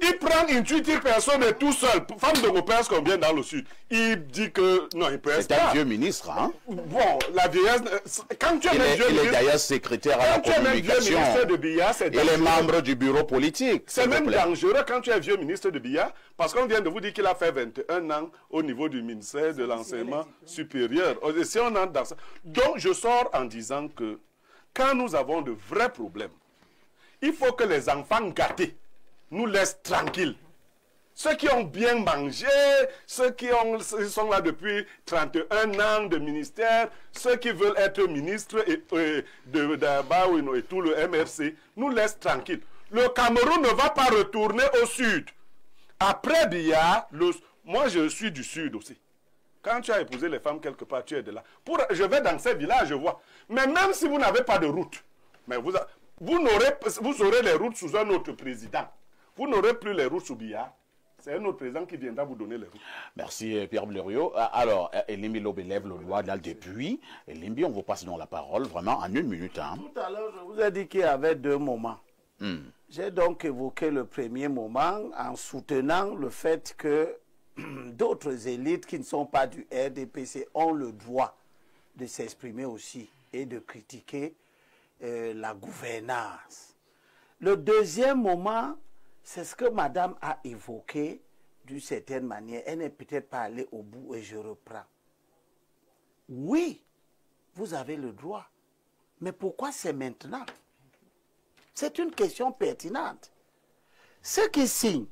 Il prend une tuiture personne et tout seul. Femme Ndongo pèse combien dans le Sud? Il dit que non, il pèse pas. C'est un vieux ministre, hein? Bon, la vieillesse. Quand tu es un vieux ministre, il est d'ailleurs secrétaire à la communication. De Biya, il est membre du bureau politique. C'est même dangereux quand tu es vieux ministre de Biya, parce qu'on vient de vous dire qu'il a fait 21 ans au niveau du ministère de l'enseignement supérieur. Et si on entre dans ça. Donc, je sors en disant que quand nous avons de vrais problèmes, il faut que les enfants gâtés nous laissent tranquilles. Ceux qui ont bien mangé, ceux qui sont là depuis 31 ans de ministère, ceux qui veulent être ministres d'Abaou Yono et tout le MRC, nous laissent tranquilles. Le Cameroun ne va pas retourner au Sud. Après Biya, moi je suis du Sud aussi. Quand tu as épousé les femmes quelque part, tu es de là. Je vais dans ces villages, je vois. Mais même si vous n'avez pas de route, mais vous aurez les routes sous un autre président. Vous n'aurez plus les routes sous Biya. C'est un autre président qui viendra vous donner les routes. Merci Pierre Blériot. Alors, Elimbi Lobe lève le doigt là depuis. Elimbi, on vous passe donc la parole vraiment en 1 minute. Hein. Tout à l'heure, je vous ai dit qu'il y avait 2 moments. J'ai donc évoqué le premier moment en soutenant le fait que d'autres élites qui ne sont pas du RDPC ont le droit de s'exprimer aussi et de critiquer la gouvernance. Le deuxième moment, c'est ce que madame a évoqué d'une certaine manière. Elle n'est peut-être pas allée au bout et je reprends. Oui, vous avez le droit. Mais pourquoi c'est maintenant? C'est une question pertinente. Ceux qui signent,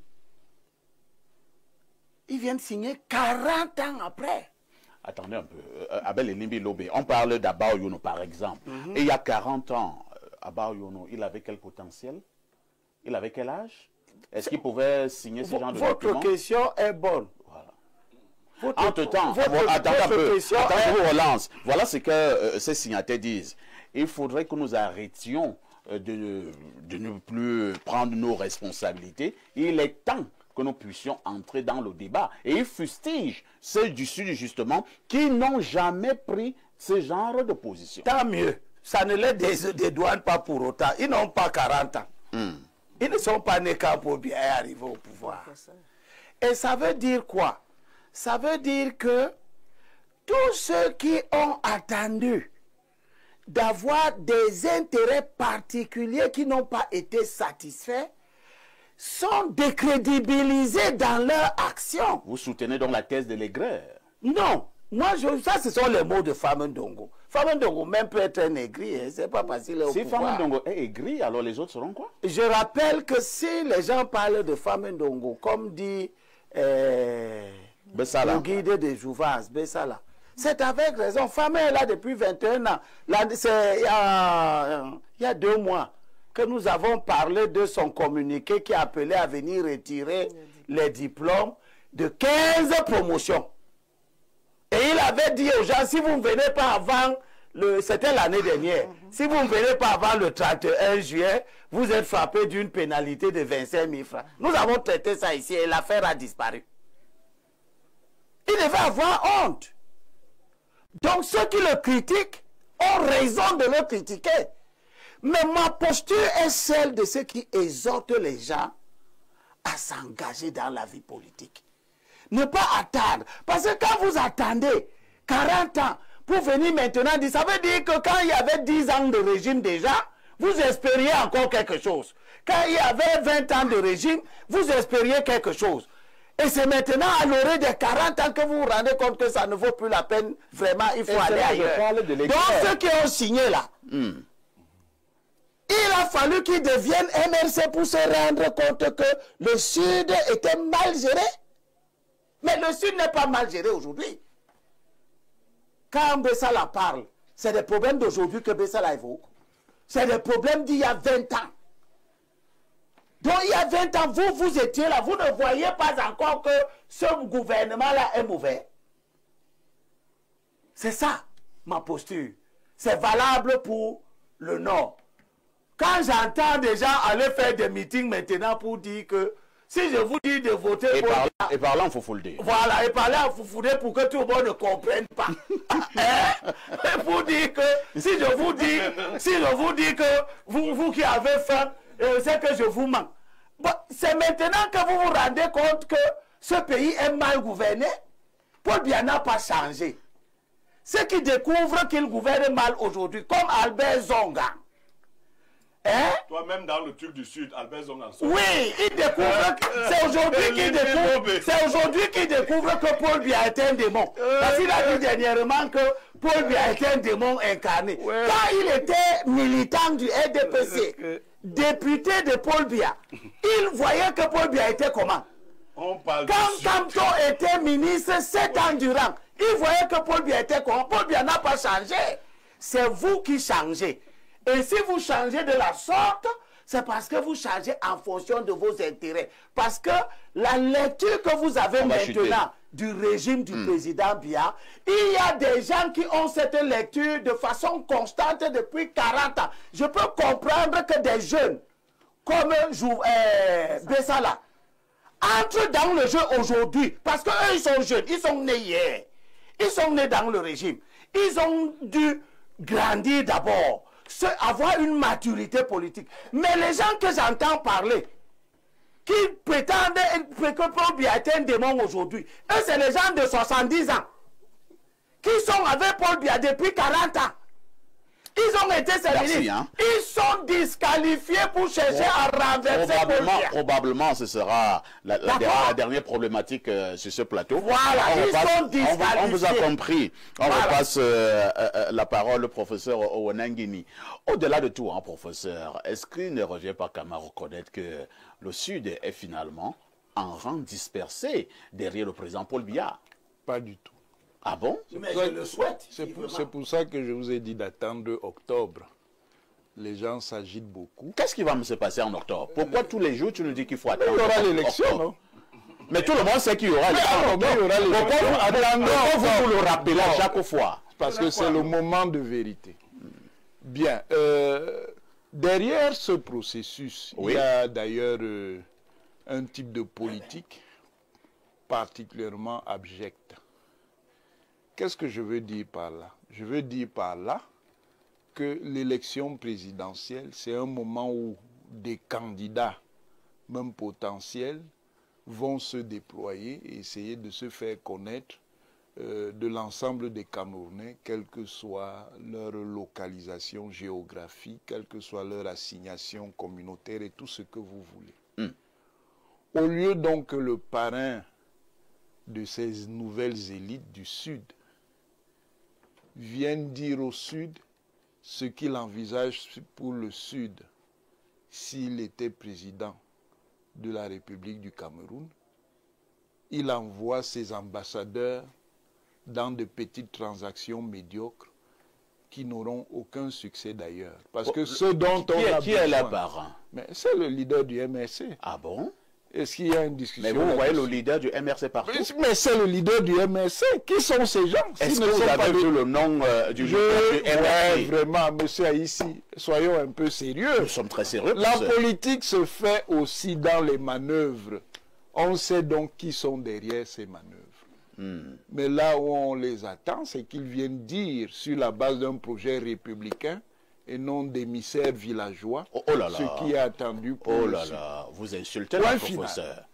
ils viennent signer 40 ans après. Attendez un peu. Abel Elimbi Lobe, on parle d'Abaou Yono par exemple. Et il y a 40 ans, Abaou Yono, il avait quel potentiel? Il avait quel âge? Est-ce qu'il pouvait signer ce genre de document? Votre question est bonne. Voilà. Entre-temps, attends un peu, attends, je vous relance. Voilà ce que ces signataires disent. Il faudrait que nous arrêtions de ne plus prendre nos responsabilités. Il est temps que nous puissions entrer dans le débat. Et ils fustigent ceux du Sud, justement, qui n'ont jamais pris ce genre de position. Tant mieux. Ça ne les dédouane pas pour autant. Ils n'ont pas 40 ans. Ils ne sont pas nés quand Paul Biya est arrivé au pouvoir. Et ça veut dire quoi? Ça veut dire que tous ceux qui ont attendu d'avoir des intérêts particuliers qui n'ont pas été satisfaits sont décrédibilisés dans leur action. Vous soutenez donc la thèse de l'aigreur? Non. Moi, ça, ce sont les mots de Fama Ndongo. Fama Ndongo même peut être un aigri, hein. C'est pas facile au pouvoir. Si Fama Ndongo est aigri, alors les autres seront quoi? Je rappelle que si les gens parlent de Fama Ndongo, comme dit le guide des Jouvence, Bessala, c'est avec raison. Fama est là depuis 21 ans. Il y a 2 mois que nous avons parlé de son communiqué qui appelait à venir retirer les diplômes de 15 promotions. Et il avait dit aux gens, si vous ne venez pas avant, c'était l'année dernière, si vous ne venez pas avant le 31 juillet, vous êtes frappé d'une pénalité de 25 000 francs. Nous avons traité ça ici et l'affaire a disparu. Il devait avoir honte. Donc ceux qui le critiquent ont raison de le critiquer. Mais ma posture est celle de ceux qui exhortent les gens à s'engager dans la vie politique. Ne pas attendre. Parce que quand vous attendez 40 ans pour venir maintenant dire, ça veut dire que quand il y avait 10 ans de régime déjà, vous espériez encore quelque chose. Quand il y avait 20 ans de régime, vous espériez quelque chose. Et c'est maintenant à l'orée des 40 ans que vous vous rendez compte que ça ne vaut plus la peine. Vraiment, il faut aller ailleurs. Donc ceux qui ont signé là, il a fallu qu'ils deviennent MRC pour se rendre compte que le Sud était mal géré. Mais le Sud n'est pas mal géré aujourd'hui. Quand Bessala parle, c'est des problèmes d'aujourd'hui que Bessala évoque. C'est des problèmes d'il y a 20 ans. Donc il y a 20 ans, vous étiez là, vous ne voyez pas encore que ce gouvernement-là est mauvais. C'est ça, ma posture. C'est valable pour le Nord. Quand j'entends des gens aller faire des meetings maintenant pour dire que si je vous dis de voter pour... Et parler en Foufoulde. Voilà, et parler en Foufoulde pour que tout le monde ne comprenne pas. Pour dire que, si je vous dis que vous qui avez faim, c'est que je vous manque. Bon, c'est maintenant que vous vous rendez compte que ce pays est mal gouverné. Paul Biya n'a pas changé. Ceux qui découvrent qu'il gouverne mal aujourd'hui, comme Albert Zonga, hein? Toi-même dans le truc du Sud, Albert Zonga. Oui, il découvre. C'est aujourd'hui qu'il découvre que Paul Biya est un démon. Parce qu'il a dit dernièrement que Paul Biya est un démon incarné. Quand il était militant du RDPC, député de Paul Biya, il voyait que Paul Biya était comment? Quand Kamto était ministre 7 ans durant, il voyait que Paul Biya était comment? Paul Biya n'a pas changé. C'est vous qui changez. Et si vous changez de la sorte, c'est parce que vous changez en fonction de vos intérêts. Parce que la lecture que vous avez maintenant du régime du président Biya, il y a des gens qui ont cette lecture de façon constante depuis 40 ans. Je peux comprendre que des jeunes comme Bessala entrent dans le jeu aujourd'hui. Parce qu'eux, ils sont jeunes, ils sont nés hier. Ils sont nés dans le régime. Ils ont dû grandir d'abord. Avoir une maturité politique. Mais les gens que j'entends parler, qui prétendent que Paul Biya est un démon aujourd'hui, eux, c'est les gens de 70 ans, qui sont avec Paul Biya depuis 40 ans. Ils ont été sélectionnés. Ils sont disqualifiés pour chercher à renverser Paul Biya. Probablement, ce sera la dernière problématique sur ce plateau. Voilà, ils sont disqualifiés. On vous a compris. On repasse la parole au professeur Owenangini. Au-delà de tout, hein, professeur, est-ce qu'il ne revient pas qu'à reconnaître que le Sud est finalement en rang dispersé derrière le président Paul Biya? Pas du tout. Ah bon? Mais je le souhaite. C'est pour ça que je vous ai dit d'attendre octobre. Les gens s'agitent beaucoup. Qu'est-ce qui va se passer en octobre? Pourquoi tous les jours tu nous dis qu'il faut attendre? Il y aura l'élection, non? Mais tout le monde sait qu'il y aura les Pourquoi vous le rappelez à chaque fois? Parce que c'est le moment de vérité. Bien. Derrière ce processus, il y a d'ailleurs un type de politique particulièrement abjecte. Qu'est-ce que je veux dire par là? Je veux dire par là que l'élection présidentielle, c'est un moment où des candidats, même potentiels, vont se déployer et essayer de se faire connaître de l'ensemble des Camerounais, quelle que soit leur localisation géographique, quelle que soit leur assignation communautaire et tout ce que vous voulez. Au lieu donc que le parrain de ces nouvelles élites du Sud vienne dire au Sud ce qu'il envisage pour le Sud s'il était président de la République du Cameroun, il envoie ses ambassadeurs dans de petites transactions médiocres qui n'auront aucun succès d'ailleurs. Parce que ce dont on a besoin... Qui est le parrain? Mais c'est le leader du MRC. Ah bon? Est-ce qu'il y a une discussion? Mais vous voyez le leader du MRC partout? Mais c'est le leader du MRC. Qui sont ces gens? Est-ce que vous avez vu le nom du leader du MRC? Vraiment, monsieur Haïssi, soyons un peu sérieux. Nous sommes très sérieux. La politique se fait aussi dans les manœuvres. On sait donc qui sont derrière ces manœuvres. Mais là où on les attend, c'est qu'ils viennent dire, sur la base d'un projet républicain, et non d'émissaires villageois, ce qui est attendu pour vous insultez le professeur.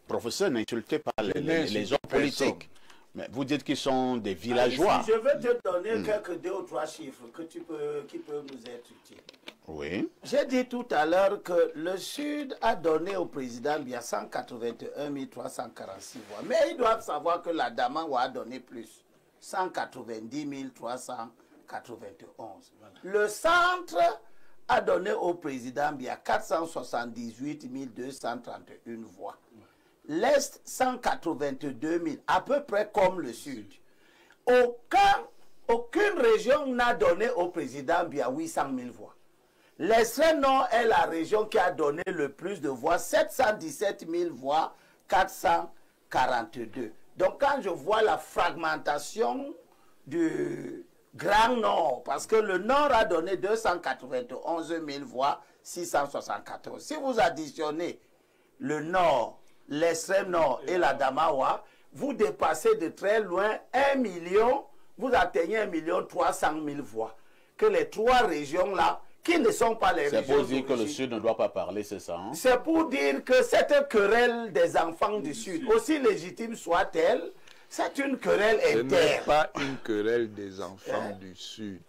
Professeur, n'insultez pas les hommes politiques. Mais vous dites qu'ils sont des villageois. Je veux te donner quelques 2 ou 3 chiffres qui peuvent nous être utiles. Oui. J'ai dit tout à l'heure que le Sud a donné au président Biya 181 346 voix. Mais ils doivent savoir que la Damawa a donné plus. 190 391. Le centre a donné au président Biya 478 231 voix. L'Est, 182 000, à peu près comme le Sud. Aucune région n'a donné au président Biya 800 000 voix. L'extrême nord est la région qui a donné le plus de voix, 717 000 voix, 442. Donc quand je vois la fragmentation du Grand Nord, parce que le Nord a donné 291 000 voix, 674. Si vous additionnez le Nord, l'extrême Nord et la Damawa, vous dépassez de très loin 1 million, vous atteignez 1 300 000 voix. Que les 3 régions-là, qui ne sont pas les régions... C'est pour dire que le Sud ne doit pas parler, c'est ça? Hein? C'est pour dire que cette querelle des enfants du Sud, aussi légitime soit-elle, c'est une querelle interne. Ce n'est pas une querelle des enfants du Sud.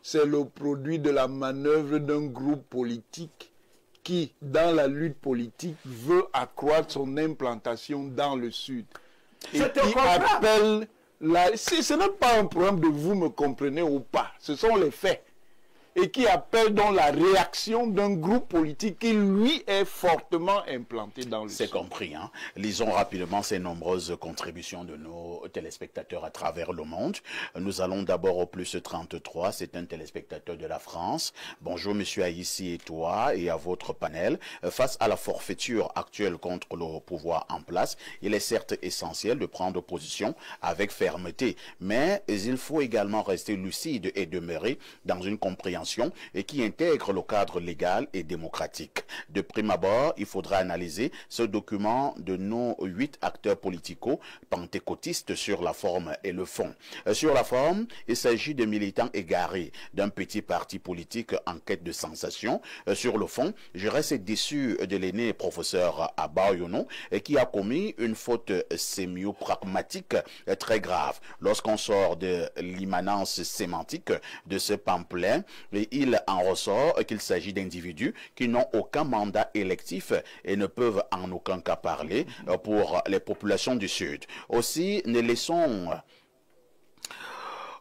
C'est le produit de la manœuvre d'un groupe politique qui, dans la lutte politique, veut accroître son implantation dans le Sud. Et qui appelle... Ce n'est pas un problème de vous me comprenez ou pas. Ce sont les faits. Et qui appelle donc la réaction d'un groupe politique qui, lui, est fortement implanté dans le Sud. C'est compris. Hein? Lisons rapidement ces nombreuses contributions de nos téléspectateurs à travers le monde. Nous allons d'abord au plus 33. C'est un téléspectateur de la France. Bonjour, monsieur Haïssi et toi et à votre panel. Face à la forfaiture actuelle contre le pouvoir en place, il est certes essentiel de prendre position avec fermeté. Mais il faut également rester lucide et demeurer dans une compréhension et qui intègre le cadre légal et démocratique. De prime abord, il faudra analyser ce document de nos 8 acteurs politico-pentecôtistes sur la forme et le fond. Sur la forme, il s'agit de militants égarés d'un petit parti politique en quête de sensation. Sur le fond, je reste déçu de l'aîné professeur Abayono qui a commis une faute sémio-pragmatique très grave. Lorsqu'on sort de l'immanence sémantique de ce pamphlet, il en ressort qu'il s'agit d'individus qui n'ont aucun mandat électif et ne peuvent en aucun cas parler pour les populations du Sud. Aussi, ne laissons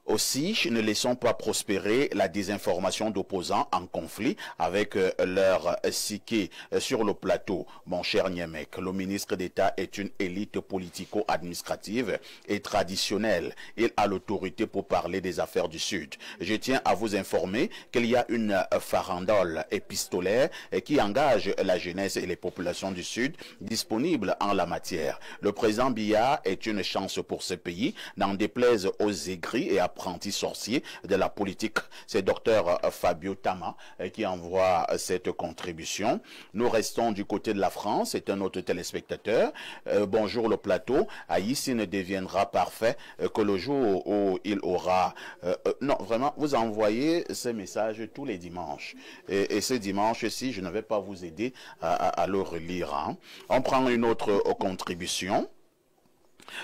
Aussi, ne laissons pas prospérer la désinformation d'opposants en conflit avec leur psyché sur le plateau. Mon cher Niemek, le ministre d'État est une élite politico-administrative et traditionnelle. Il a l'autorité pour parler des affaires du Sud. Je tiens à vous informer qu'il y a une farandole épistolaire qui engage la jeunesse et les populations du Sud disponibles en la matière. Le président Biya est une chance pour ce pays, n'en déplaise aux aigris et apprenti sorcier de la politique. C'est Dr Fabio Tama qui envoie cette contribution. Nous restons du côté de la France. C'est un autre téléspectateur. Bonjour le plateau. Haïti ne deviendra parfait que le jour où il aura... non, vraiment, vous envoyez ces messages tous les dimanches. Et ce dimanche-ci, je ne vais pas vous aider à le relire. Hein. On prend une autre contribution.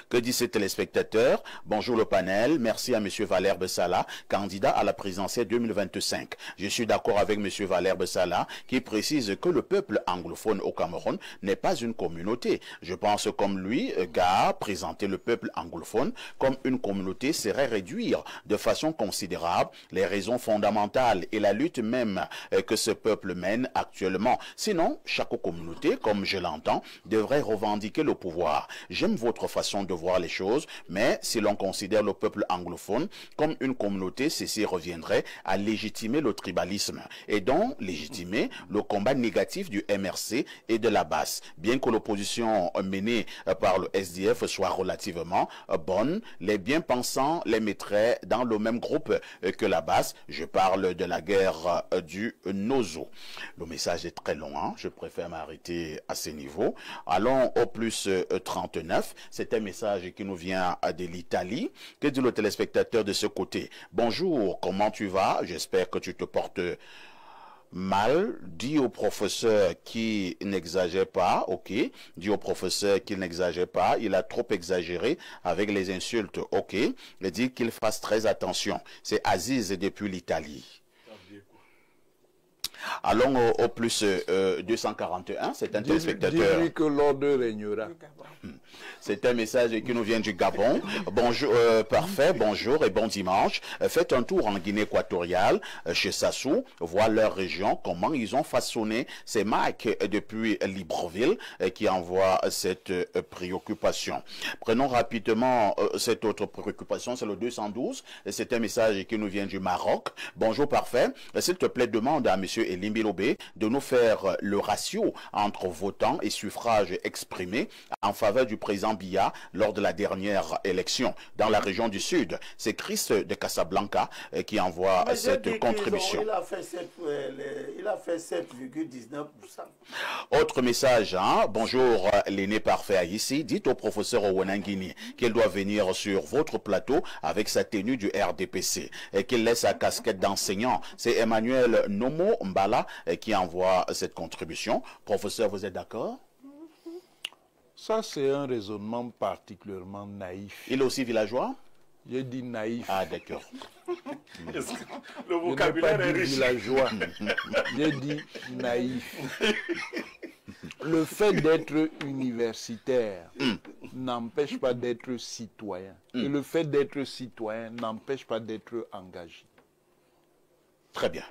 Que dit ce téléspectateur? Bonjour le panel, merci à M. Valère Bessala, candidat à la présidentielle 2025. Je suis d'accord avec M. Valère Bessala qui précise que le peuple anglophone au Cameroun n'est pas une communauté. Je pense comme lui, car présenter le peuple anglophone comme une communauté serait réduire de façon considérable les raisons fondamentales et la lutte même que ce peuple mène actuellement. Sinon, chaque communauté, comme je l'entends, devrait revendiquer le pouvoir. J'aime votre façon de voir les choses, mais si l'on considère le peuple anglophone comme une communauté, ceci reviendrait à légitimer le tribalisme et donc légitimer le combat négatif du MRC et de la BAS. Bien que l'opposition menée par le SDF soit relativement bonne, les bien-pensants les mettraient dans le même groupe que la BAS. Je parle de la guerre du Nozo. Le message est très long, hein? Je préfère m'arrêter à ce niveau. Allons au plus 39. C'est un message qui nous vient de l'Italie. Que dit le téléspectateur de ce côté? Bonjour, comment tu vas? J'espère que tu te portes mal. Dis au professeur qui n'exagère pas, ok. Dis au professeur qu'il n'exagère pas. Il a trop exagéré avec les insultes, ok. Il dit qu'il fasse très attention. C'est Aziz depuis l'Italie. Allons au plus 241, c'est un téléspectateur. Dis-lui que l'ordre régnera. C'est un message qui nous vient du Gabon. Bonjour, parfait, bonjour et bon dimanche. Faites un tour en Guinée équatoriale, chez Sassou, voir leur région, comment ils ont façonné ces marques depuis Libreville qui envoie cette préoccupation. Prenons rapidement cette autre préoccupation, c'est le 212. C'est un message qui nous vient du Maroc. Bonjour, parfait. S'il te plaît, demande à monsieur Elimbi Lobé de nous faire le ratio entre votants et suffrages exprimés en faveur du président Biya lors de la dernière élection dans la région du Sud. C'est Chris de Casablanca qui envoie cette contribution. Il a fait 7,19%. Autre message, hein? Bonjour l'aîné parfait ici. Dites au professeur Owenangini qu'il doit venir sur votre plateau avec sa tenue du RDPC et qu'il laisse sa casquette d'enseignant. C'est Emmanuel Nomo Mbala qui envoie cette contribution. Professeur, vous êtes d'accord? Ça, c'est un raisonnement particulièrement naïf. Il est aussi villageois? J'ai dit naïf. Ah, d'accord. Le vocabulaire est riche. Villageois. J'ai dit naïf. Le fait d'être universitaire n'empêche pas d'être citoyen. Et le fait d'être citoyen n'empêche pas d'être engagé. Très bien.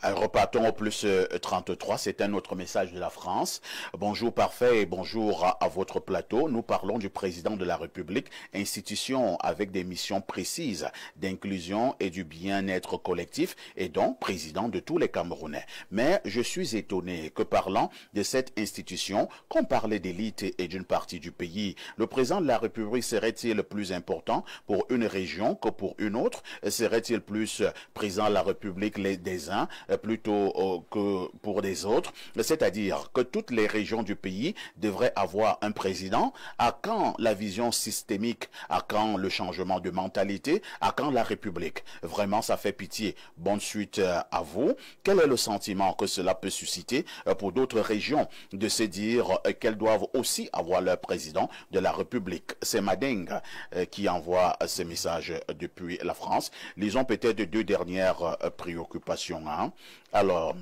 Repartons au plus 33, c'est un autre message de la France. Bonjour parfait et bonjour à votre plateau. Nous parlons du président de la République, institution avec des missions précises d'inclusion et du bien-être collectif et donc président de tous les Camerounais. Mais je suis étonné que parlant de cette institution, qu'on parlait d'élite et d'une partie du pays, le président de la République serait-il plus important pour une région que pour une autre? Serait-il plus président de la République des uns plutôt que pour des autres, c'est-à-dire que toutes les régions du pays devraient avoir un président. À quand la vision systémique? À quand le changement de mentalité? À quand la République? Vraiment, ça fait pitié. Bonne suite à vous. Quel est le sentiment que cela peut susciter pour d'autres régions de se dire qu'elles doivent aussi avoir leur président de la République? C'est Madeng qui envoie ce message depuis la France. Lisons peut-être deux dernières préoccupations. Hein. Alors,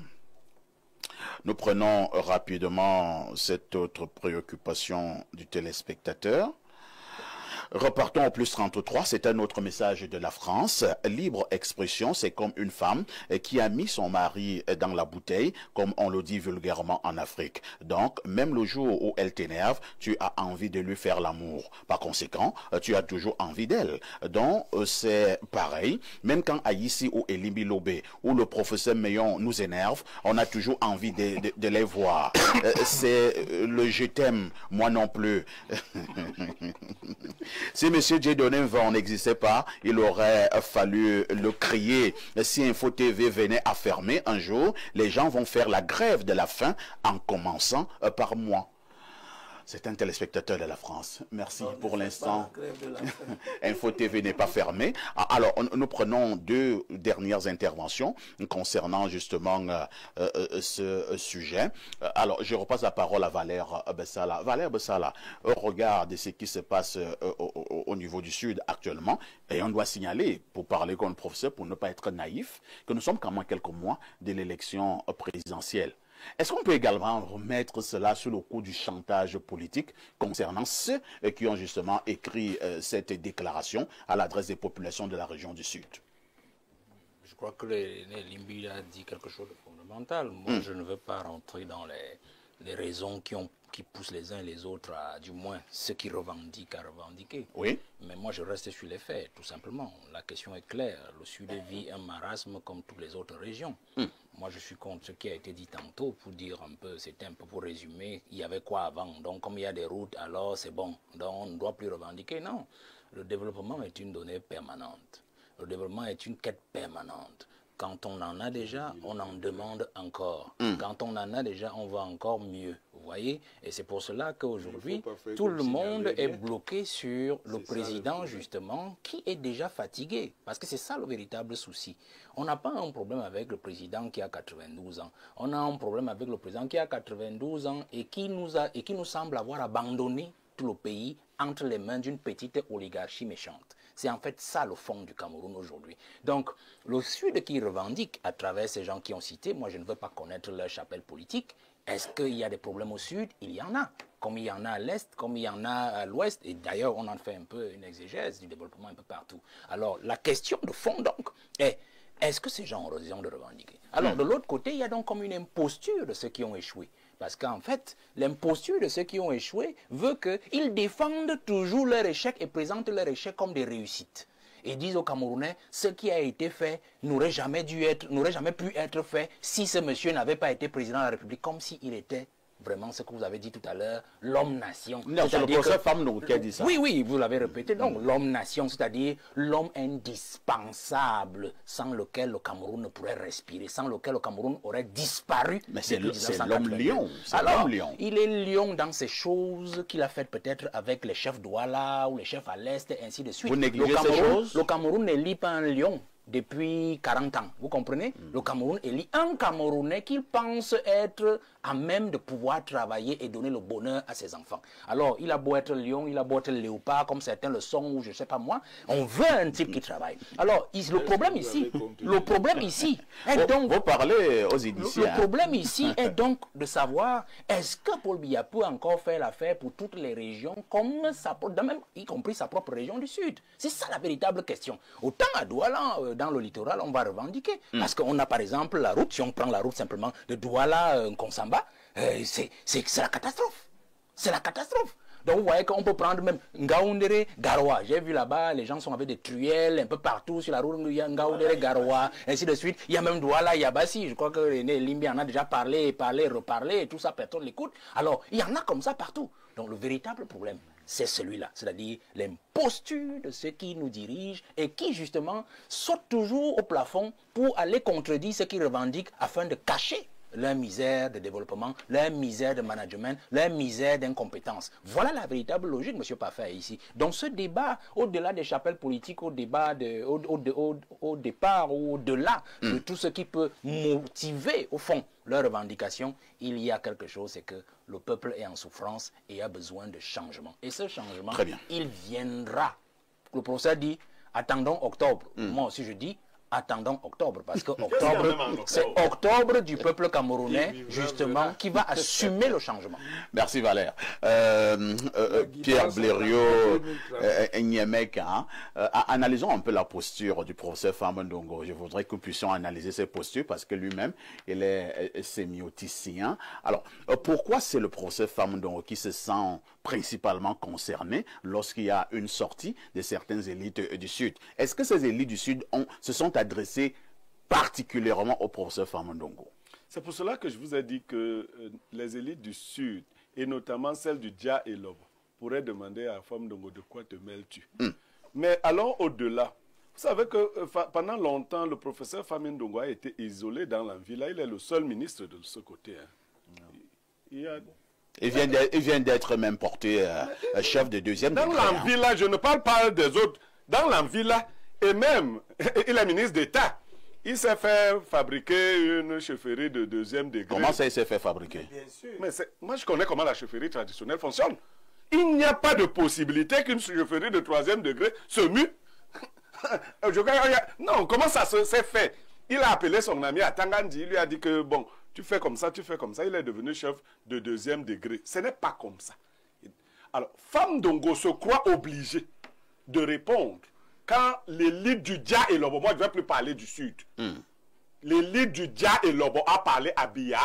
nous prenons rapidement cette autre préoccupation du téléspectateur. Repartons au plus 33, c'est un autre message de la France. Libre expression, c'est comme une femme qui a mis son mari dans la bouteille, comme on le dit vulgairement en Afrique. Donc, même le jour où elle t'énerve, tu as envie de lui faire l'amour. Par conséquent, tu as toujours envie d'elle. Donc, c'est pareil. Même quand Aïssi ou Elimbi Lobé ou le professeur Meillon nous énerve, on a toujours envie de les voir. C'est le je t'aime, moi non plus. Si M. Dieudonné Van n'existait pas, il aurait fallu le crier. Si Info TV venait à fermer un jour, les gens vont faire la grève de la faim en commençant par moi. C'est un téléspectateur de la France. Merci pour l'instant. Info TV n'est pas fermée. Alors, nous prenons deux dernières interventions concernant justement ce sujet. Alors, je repasse la parole à Valère Bessala. Valère Bessala, au regard de ce qui se passe au niveau du Sud actuellement, et on doit signaler, pour parler comme le professeur, pour ne pas être naïf, que nous sommes quand même quelques mois de l'élection présidentielle. Est-ce qu'on peut également remettre cela sous le coup du chantage politique concernant ceux qui ont justement écrit cette déclaration à l'adresse des populations de la région du Sud? Je crois que Limbi a dit quelque chose de fondamental. Moi, je ne veux pas rentrer dans les raisons qui poussent les uns et les autres, du moins ceux qui revendiquent à revendiquer. Oui. Mais moi, je reste sur les faits, tout simplement. La question est claire. Le Sud vit un marasme comme toutes les autres régions. Moi, je suis contre ce qui a été dit tantôt pour dire un peu, c'était un peu pour résumer, il y avait quoi avant. Donc, comme il y a des routes, alors c'est bon. Donc, on ne doit plus revendiquer. Non. Le développement est une donnée permanente. Le développement est une quête permanente. Quand on en a déjà, on en demande encore. Quand on en a déjà, on va encore mieux. Vous voyez? Et c'est pour cela qu'aujourd'hui, tout le monde est bloqué sur le président, justement, qui est déjà fatigué. Parce que c'est ça le véritable souci. On n'a pas un problème avec le président qui a 92 ans. On a un problème avec le président qui a 92 ans et qui nous semble avoir abandonné tout le pays entre les mains d'une petite oligarchie méchante. C'est en fait ça le fond du Cameroun aujourd'hui. Donc, le Sud qui revendique à travers ces gens qui ont cité, moi je ne veux pas connaître leur chapelle politique. Est-ce qu'il y a des problèmes au Sud? Il y en a. Comme il y en a à l'Est, comme il y en a à l'Ouest. Et d'ailleurs, on en fait un peu une exégèse du développement un peu partout. Alors, la question de fond donc est, est-ce que ces gens ont raison de revendiquer? Alors, de l'autre côté, il y a donc comme une imposture de ceux qui ont échoué. Parce qu'en fait, l'imposture de ceux qui ont échoué veut qu'ils défendent toujours leur échec et présentent leur échec comme des réussites. Et disent aux Camerounais, ce qui a été fait n'aurait jamais pu être fait si ce monsieur n'avait pas été président de la République, comme s'il était vraiment ce que vous avez dit tout à l'heure, l'homme-nation. Non, c'est le professeur Famno qui a dit ça. Oui, oui, vous l'avez répété. Donc, l'homme-nation, c'est-à-dire l'homme indispensable, sans lequel le Cameroun ne pourrait respirer, sans lequel le Cameroun aurait disparu. Mais c'est l'homme-lion. Alors, il est lion dans ces choses qu'il a faites peut-être avec les chefs Douala ou les chefs à l'Est, et ainsi de suite. Vous négligez ces choses? Le Cameroun n'élit pas un lion depuis 40 ans, vous comprenez? Le Cameroun élit un Camerounais qu'il pense être à même de pouvoir travailler et donner le bonheur à ses enfants. Alors, il a beau être lion, il a beau être léopard, comme certains le sont, ou je ne sais pas moi, on veut un type qui travaille. Alors, le problème ici est donc... Vous parlez aux éditions. Le problème ici est donc de savoir, est-ce que Paul Biya peut encore faire l'affaire pour toutes les régions, comme même y compris sa propre région du Sud? C'est ça la véritable question. Autant à Douala, dans le littoral, on va revendiquer. Parce qu'on a par exemple la route, si on prend la route simplement de Douala à Nkonsamba, c'est la catastrophe. C'est la catastrophe. Donc vous voyez qu'on peut prendre même Ngaoundéré, Garoua. J'ai vu là-bas, les gens sont avec des truelles un peu partout sur la route, il y a Ngaoundéré, Garoua, ainsi de suite. Il y a même Douala, Yabassi. Je crois que René Limbi en a déjà parlé, reparlé, et tout ça, personne l'écoute. Alors, il y en a comme ça partout. Donc le véritable problème, c'est celui-là, c'est-à-dire l'imposture de ceux qui nous dirigent et qui justement sautent toujours au plafond pour aller contredire ceux qui revendiquent afin de cacher leur misère de développement, leur misère de management, leur misère d'incompétence. Voilà la véritable logique, M. Parfait, ici. Donc ce débat, au-delà des chapelles politiques, au départ ou au-delà de tout ce qui peut motiver, au fond, leur revendication, il y a quelque chose, c'est que le peuple est en souffrance et a besoin de changement. Et ce changement, il viendra. Le professeur dit, attendons octobre. Moi aussi je dis, attendons octobre, parce que octobre, c'est octobre du peuple camerounais, justement, qui va assumer le changement. Merci Valère. Pierre Blériot, Nyemeka, analysons un peu la posture du professeur Famou Ndongo. Je voudrais que nous puissions analyser ses postures parce que lui-même, il est sémioticien. Alors, pourquoi c'est le professeur Famou Ndongo qui se sent principalement concerné lorsqu'il y a une sortie de certaines élites du Sud? Est-ce que ces élites du Sud se sont adressées particulièrement au professeur Famou Ndongo? C'est pour cela que je vous ai dit que les élites du Sud, et notamment celles du Dja et Lobo, pourraient demander à Famou Ndongo de quoi te mêles-tu. Mais allons au-delà. Vous savez que pendant longtemps, le professeur Famou Ndongo a été isolé dans la ville. Il est le seul ministre de ce côté. Il vient d'être même porté chef de deuxième degré. Dans l'Anvila, je ne parle pas des autres. Dans l'Anvila, et même, il est ministre d'État. Il s'est fait fabriquer une chefferie de deuxième degré. Comment ça, il s'est fait fabriquer? Bien sûr. Mais moi, je connais comment la chefferie traditionnelle fonctionne. Il n'y a pas de possibilité qu'une chefferie de troisième degré se mue. Non, comment ça s'est fait? Il a appelé son ami à Tangandi, il lui a dit que, bon, tu fais comme ça, tu fais comme ça. Il est devenu chef de deuxième degré. Ce n'est pas comme ça. Alors, Famou Ndongo se croit obligé de répondre quand l'élite du Dja et Lobo, moi je ne vais plus parler du Sud, l'élite du Dja et Lobo a parlé à Biya.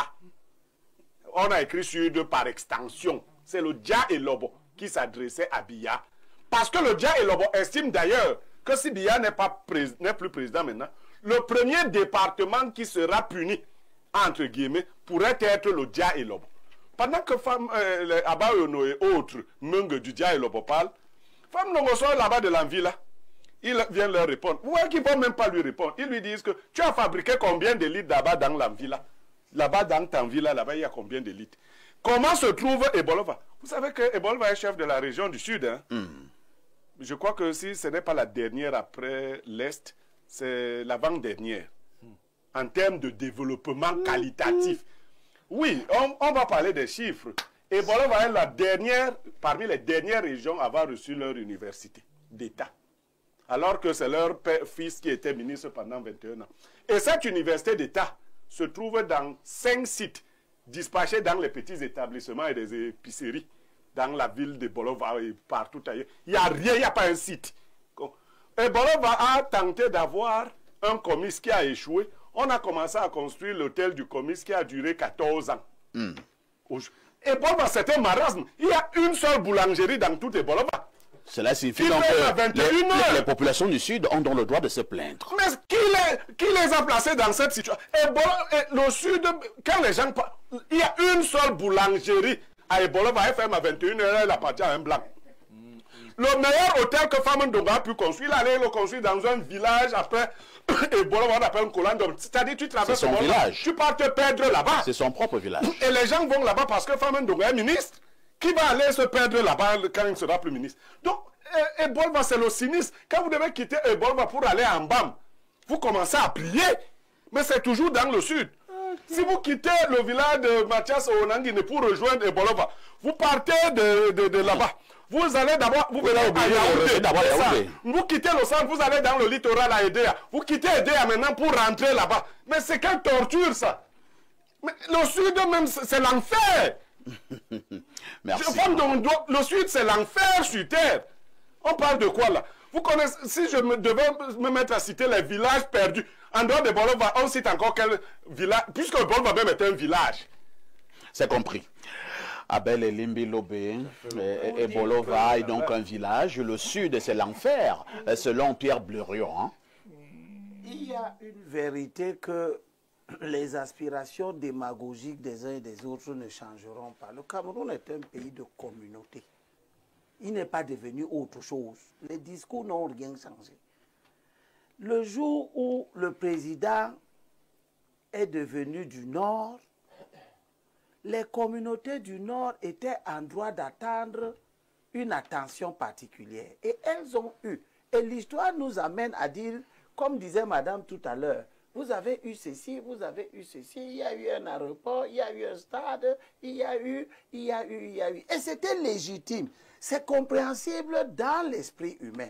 On a écrit Sud par extension. C'est le Dja et Lobo qui s'adressait à Biya. Parce que le Dja et Lobo estime d'ailleurs que si Biya n'est plus président maintenant, le premier département qui sera puni, entre guillemets, pourrait être le Dja et Lobo. Pendant que les Abayono et autres Mung du Dja et Lobo parlent, Famou Ndongo sort là-bas de l'Anvila. Il vient leur répondre. Vous voyez qu'ils ne vont même pas lui répondre. Ils lui disent que tu as fabriqué combien d'élites là-bas dans l'Anvila? Là-bas dans Tanvila, là-bas, il y a combien d'élites? Comment se trouve Ebolova? Vous savez que Ebolova est chef de la région du Sud. Hein? Je crois que si ce n'est pas la dernière après l'Est, c'est l'avant-dernière. En termes de développement qualitatif. Oui, on va parler des chiffres. Ebolova est la dernière, parmi les dernières régions à avoir reçu leur université d'État. Alors que c'est leur fils qui était ministre pendant 21 ans. Et cette université d'État se trouve dans 5 sites dispatchés dans les petits établissements et des épiceries, dans la ville de Bolova et partout ailleurs. Il n'y a rien, il n'y a pas un site. Et Bolova a tenté d'avoir un comice qui a échoué. On a commencé à construire l'hôtel du comice qui a duré 14 ans. Et Bolova, c'est un marasme. Il y a une seule boulangerie dans toute Bolova. Cela signifie donc que les populations du Sud ont donc le droit de se plaindre. Mais qui les a placés dans cette situation? Et le Sud, quand les gens... Il y a une seule boulangerie à Ebolova FM à 21h, elle appartient à un blanc. Le meilleur hôtel que Famou Ndongo a pu construire, il allait le construire dans un village après Ebolova, on appelle Kolandom. C'est-à-dire tu traverses son village. Tu pars te perdre là-bas. C'est son propre village. Et les gens vont là-bas parce que Famou Ndongo est ministre. Qui va aller se perdre là-bas quand il ne sera plus ministre? Donc, Ebolova, c'est le cynisme. Quand vous devez quitter Ebolova pour aller en Bam, vous commencez à prier. Mais c'est toujours dans le Sud. Si vous quittez le village de Mathias Onangine pour rejoindre Ebolova, vous partez de là-bas. Vous allez d'abord, vous venez à Yaoundé. Vous quittez le centre, vous allez dans le littoral à Edea. Vous quittez Edea maintenant pour rentrer là-bas. Mais c'est quelle torture ça? Mais le Sud même, c'est l'enfer. Merci. Le Sud, c'est l'enfer sur terre. On parle de quoi là? Vous connaissez, si je devais me mettre à citer les villages perdus, en dehors de Bolova, on cite encore quel village, puisque Bolova même est un village. C'est compris. Abel et Limbi Lobé et Bolova est donc un village. Le Sud, c'est l'enfer, selon Pierre Blériot. Hein? Il y a une vérité que les aspirations démagogiques des uns et des autres ne changeront pas. Le Cameroun est un pays de communauté. Il n'est pas devenu autre chose. Les discours n'ont rien changé. Le jour où le président est devenu du Nord, les communautés du Nord étaient en droit d'attendre une attention particulière. Et elles ont eu. Et l'histoire nous amène à dire, comme disait madame tout à l'heure, vous avez eu ceci, vous avez eu ceci, il y a eu un aéroport, il y a eu un stade, il y a eu. Et c'était légitime. C'est compréhensible dans l'esprit humain.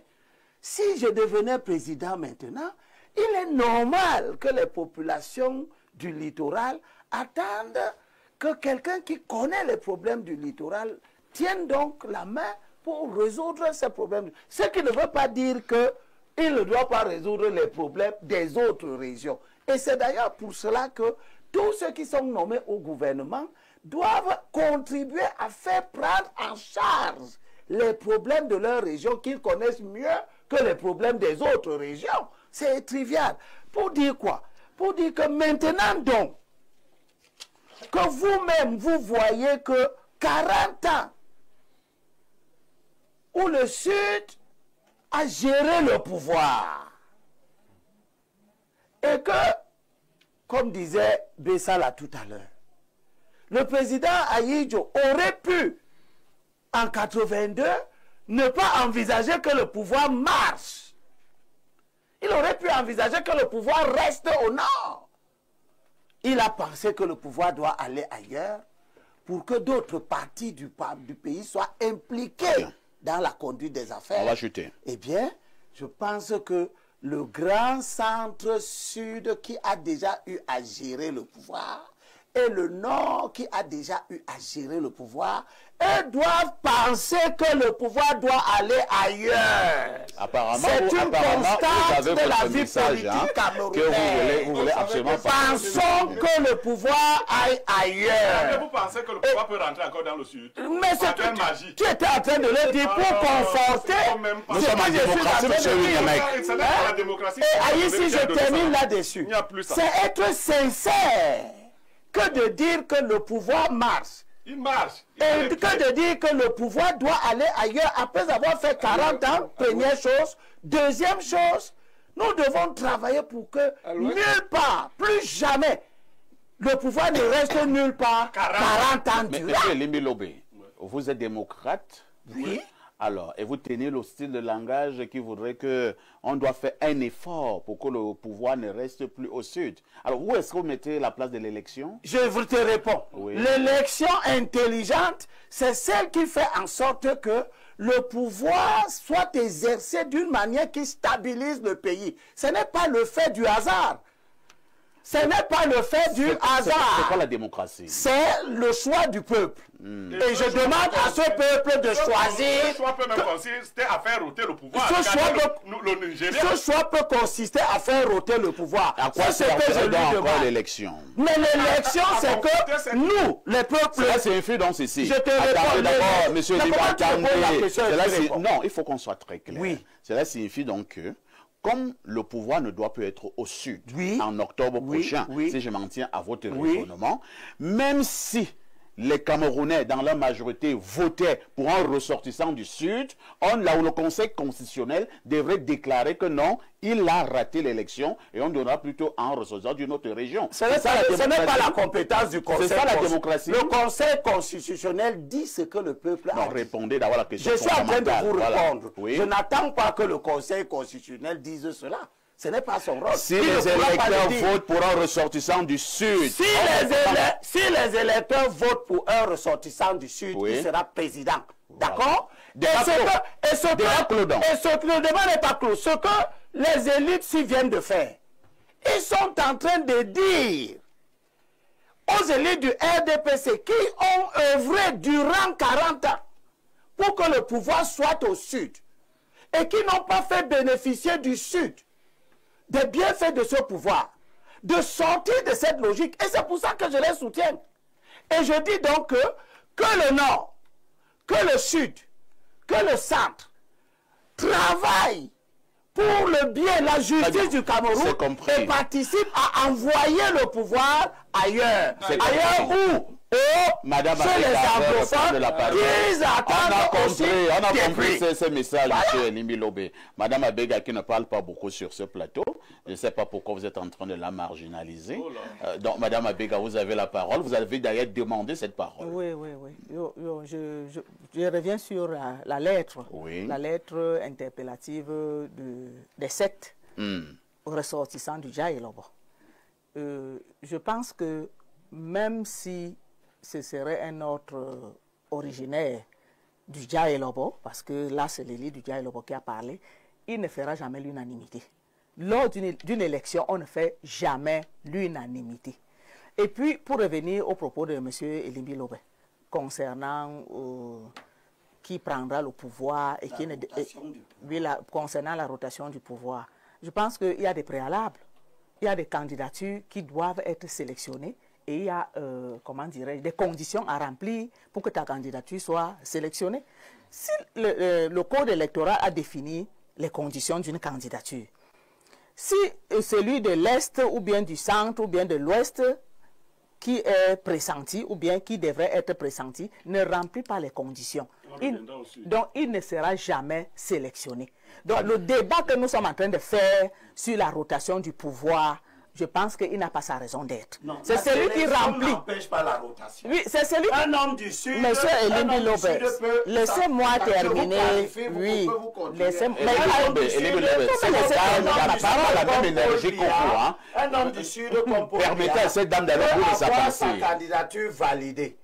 Si je devenais président maintenant, il est normal que les populations du littoral attendent que quelqu'un qui connaît les problèmes du littoral tienne donc la main pour résoudre ces problèmes. Ce qui ne veut pas dire qu'il ne doit pas résoudre les problèmes des autres régions. Et c'est d'ailleurs pour cela que tous ceux qui sont nommés au gouvernement doivent contribuer à faire prendre en charge les problèmes de leur région qu'ils connaissent mieux que les problèmes des autres régions. C'est trivial. Pour dire quoi? Pour dire que maintenant donc, que vous-même vous voyez que 40 ans où le Sud a géré le pouvoir et que, comme disait Bessala tout à l'heure, le président Ahidjo aurait pu, en 82, ne pas envisager que le pouvoir marche. Il aurait pu envisager que le pouvoir reste au nord. Il a pensé que le pouvoir doit aller ailleurs pour que d'autres parties du pays soient impliquées dans la conduite des affaires. On va chuter. Eh bien, je pense que le grand centre sud qui a déjà eu à gérer le pouvoir et le nord qui a déjà eu à gérer le pouvoir, eux doivent penser que le pouvoir doit aller ailleurs. Apparemment, c'est une constante vous avez de la votre vie message, politique camerounaise. que vous voulez absolument pas. Pensons que le pouvoir aille ailleurs. Vous pensez que le pouvoir peut rentrer encore dans le sud? Mais c'est quelle magie? Tu étais en train de le dire pour conforter. Nous sommes en démocratie, monsieur Williamek. La démocratie. Et ici, je termine là-dessus. Il n'y a plus ça. C'est être sincère que de dire que le pouvoir marche. Il marche. Et que de dire que le pouvoir doit aller ailleurs après avoir fait 40 ans, première chose. Deuxième chose, nous devons travailler pour que nulle part, plus jamais, le pouvoir ne reste nulle part 40 ans Mais durant. monsieur Limbilobé, vous êtes démocrate? Oui. Alors, et vous tenez le style de langage qui voudrait qu'on doit faire un effort pour que le pouvoir ne reste plus au sud. Alors, où est-ce que vous mettez la place de l'élection? Je vous te réponds. Oui. L'élection intelligente, c'est celle qui fait en sorte que le pouvoir soit exercé d'une manière qui stabilise le pays. Ce n'est pas le fait du hasard. Ce n'est pas le fait du hasard. C'est quoi la démocratie? C'est le choix du peuple. Et je demande à ce peuple de choisir. Ce choix peut même consister à faire roter le pouvoir. Ce choix peut consister à faire roter le pouvoir. À quoi c'est ce que je lui demande. l'élection? Mais l'élection, c'est que nous, les peuples... Cela signifie donc ceci. Je te réponds d'abord, monsieur Libre, attendez. Non, il faut qu'on soit très clair. Oui. Cela signifie donc que, comme le pouvoir ne doit plus être au sud en octobre prochain, si je m'en tiens à votre raisonnement, même si les Camerounais, dans leur majorité, votaient pour un ressortissant du Sud, le Conseil constitutionnel devrait déclarer que non, il a raté l'élection et on donnera plutôt un ressortissant d'une autre région. Ce n'est pas la compétence du Conseil. C'est ça la démocratie. Le Conseil constitutionnel dit ce que le peuple a dit. Répondez d'abord à la question. Je suis en train de vous répondre. Oui. Je n'attends pas que le Conseil constitutionnel dise cela. Ce n'est pas son rôle. Si les électeurs votent pour un ressortissant du Sud... Si les électeurs votent pour un ressortissant du Sud, il sera président. D'accord? Et ce que le débat n'est pas clos. Ce que les élites s'y viennent de faire, ils sont en train de dire aux élites du RDPC qui ont œuvré durant 40 ans pour que le pouvoir soit au Sud et qui n'ont pas fait bénéficier du Sud des bienfaits de ce pouvoir, de sortir de cette logique. Et c'est pour ça que je les soutiens. Et je dis donc que le Nord, que le Sud, que le Centre travaillent pour le bien, la justice du Cameroun et participent à envoyer le pouvoir ailleurs. Ailleurs où Madame chez les anglophones, ils attendent aussi on a compris ce message, monsieur Limbilobé. Madame Abega qui ne parle pas beaucoup sur ce plateau, je ne sais pas pourquoi vous êtes en train de la marginaliser. Donc, Madame Abega, vous avez la parole. Vous avez d'ailleurs demandé cette parole. Oui. Je reviens sur la lettre. La lettre interpellative des 7 ressortissants du Djaïlobo. Je pense que même si ce serait un autre originaire du Djaïlobo, parce que là c'est l'élite du Djaïlobo qui a parlé, il ne fera jamais l'unanimité. lors d'une élection, on ne fait jamais l'unanimité. Et puis, pour revenir au propos de M. Elimbi Lobé, concernant qui prendra le pouvoir et qui ne... concernant la rotation du pouvoir, je pense qu'il y a des préalables. Il y a des candidatures qui doivent être sélectionnées et il y a, comment dirais-je, des conditions à remplir pour que ta candidature soit sélectionnée. Si le code électoral a défini les conditions d'une candidature, si celui de l'Est ou bien du centre ou bien de l'Ouest qui est pressenti ou bien qui devrait être pressenti ne remplit pas les conditions, donc il ne sera jamais sélectionné. Donc le débat que nous sommes en train de faire sur la rotation du pouvoir, je pense qu'il n'a pas sa raison d'être. C'est celui qui remplit. n'empêche pas la rotation. Oui, c'est celui Un homme du Sud. Monsieur Elimbi Lobé, laissez-moi terminer. Oui, laissez-moi. Un homme du Sud, permettez à cette dame d'aller pour sa pensée. Sa candidature validée.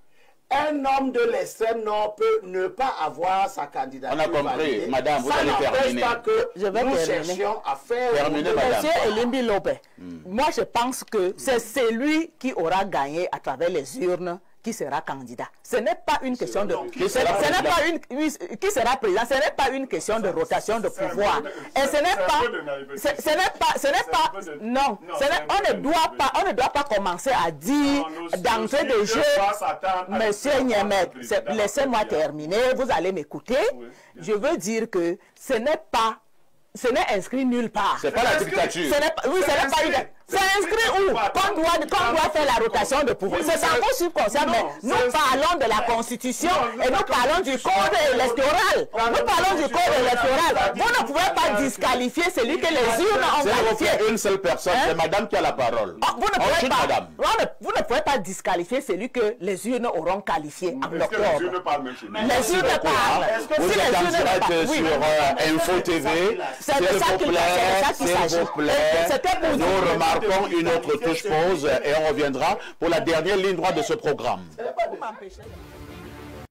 Un homme de l'extrême nord peut ne pas avoir sa candidature. On a compris, validée. madame, vous allez terminer. Ça n'empêche pas que Je vais nous terminer. cherchions à faire... Terminez, madame. Monsieur Elimbi Lobé, moi je pense que c'est celui qui aura gagné à travers les urnes qui sera candidat. Ce n'est pas une question de... Qui sera qui sera président, ce n'est pas une question de rotation de pouvoir. Et ce n'est pas... Non, on ne doit pas commencer à dire d'entrée de jeu, Monsieur Niemet, laissez-moi terminer, vous allez m'écouter. Je veux dire que ce n'est inscrit nulle part. C'est pas la dictature. Oui, ce n'est pas une... C'est inscrit où? Qu'on doit faire la rotation de pouvoir. C'est encore sur concerne, mais nous parlons de la Constitution et nous parlons du code électoral. Nous parlons du code électoral. Vous ne pouvez pas disqualifier celui que les urnes ont qualifié. Une seule personne, c'est madame qui a la parole. Vous ne pouvez pas disqualifier celui que les urnes auront qualifié en octobre. Les urnes parlent, monsieur. Les urnes parlent. Vous êtes en direct sur Info TV. C'est de ça qu'il s'agit. Nous remarquons une autre touche pause et on reviendra pour la dernière ligne droite de ce programme. Vous m'empêchez.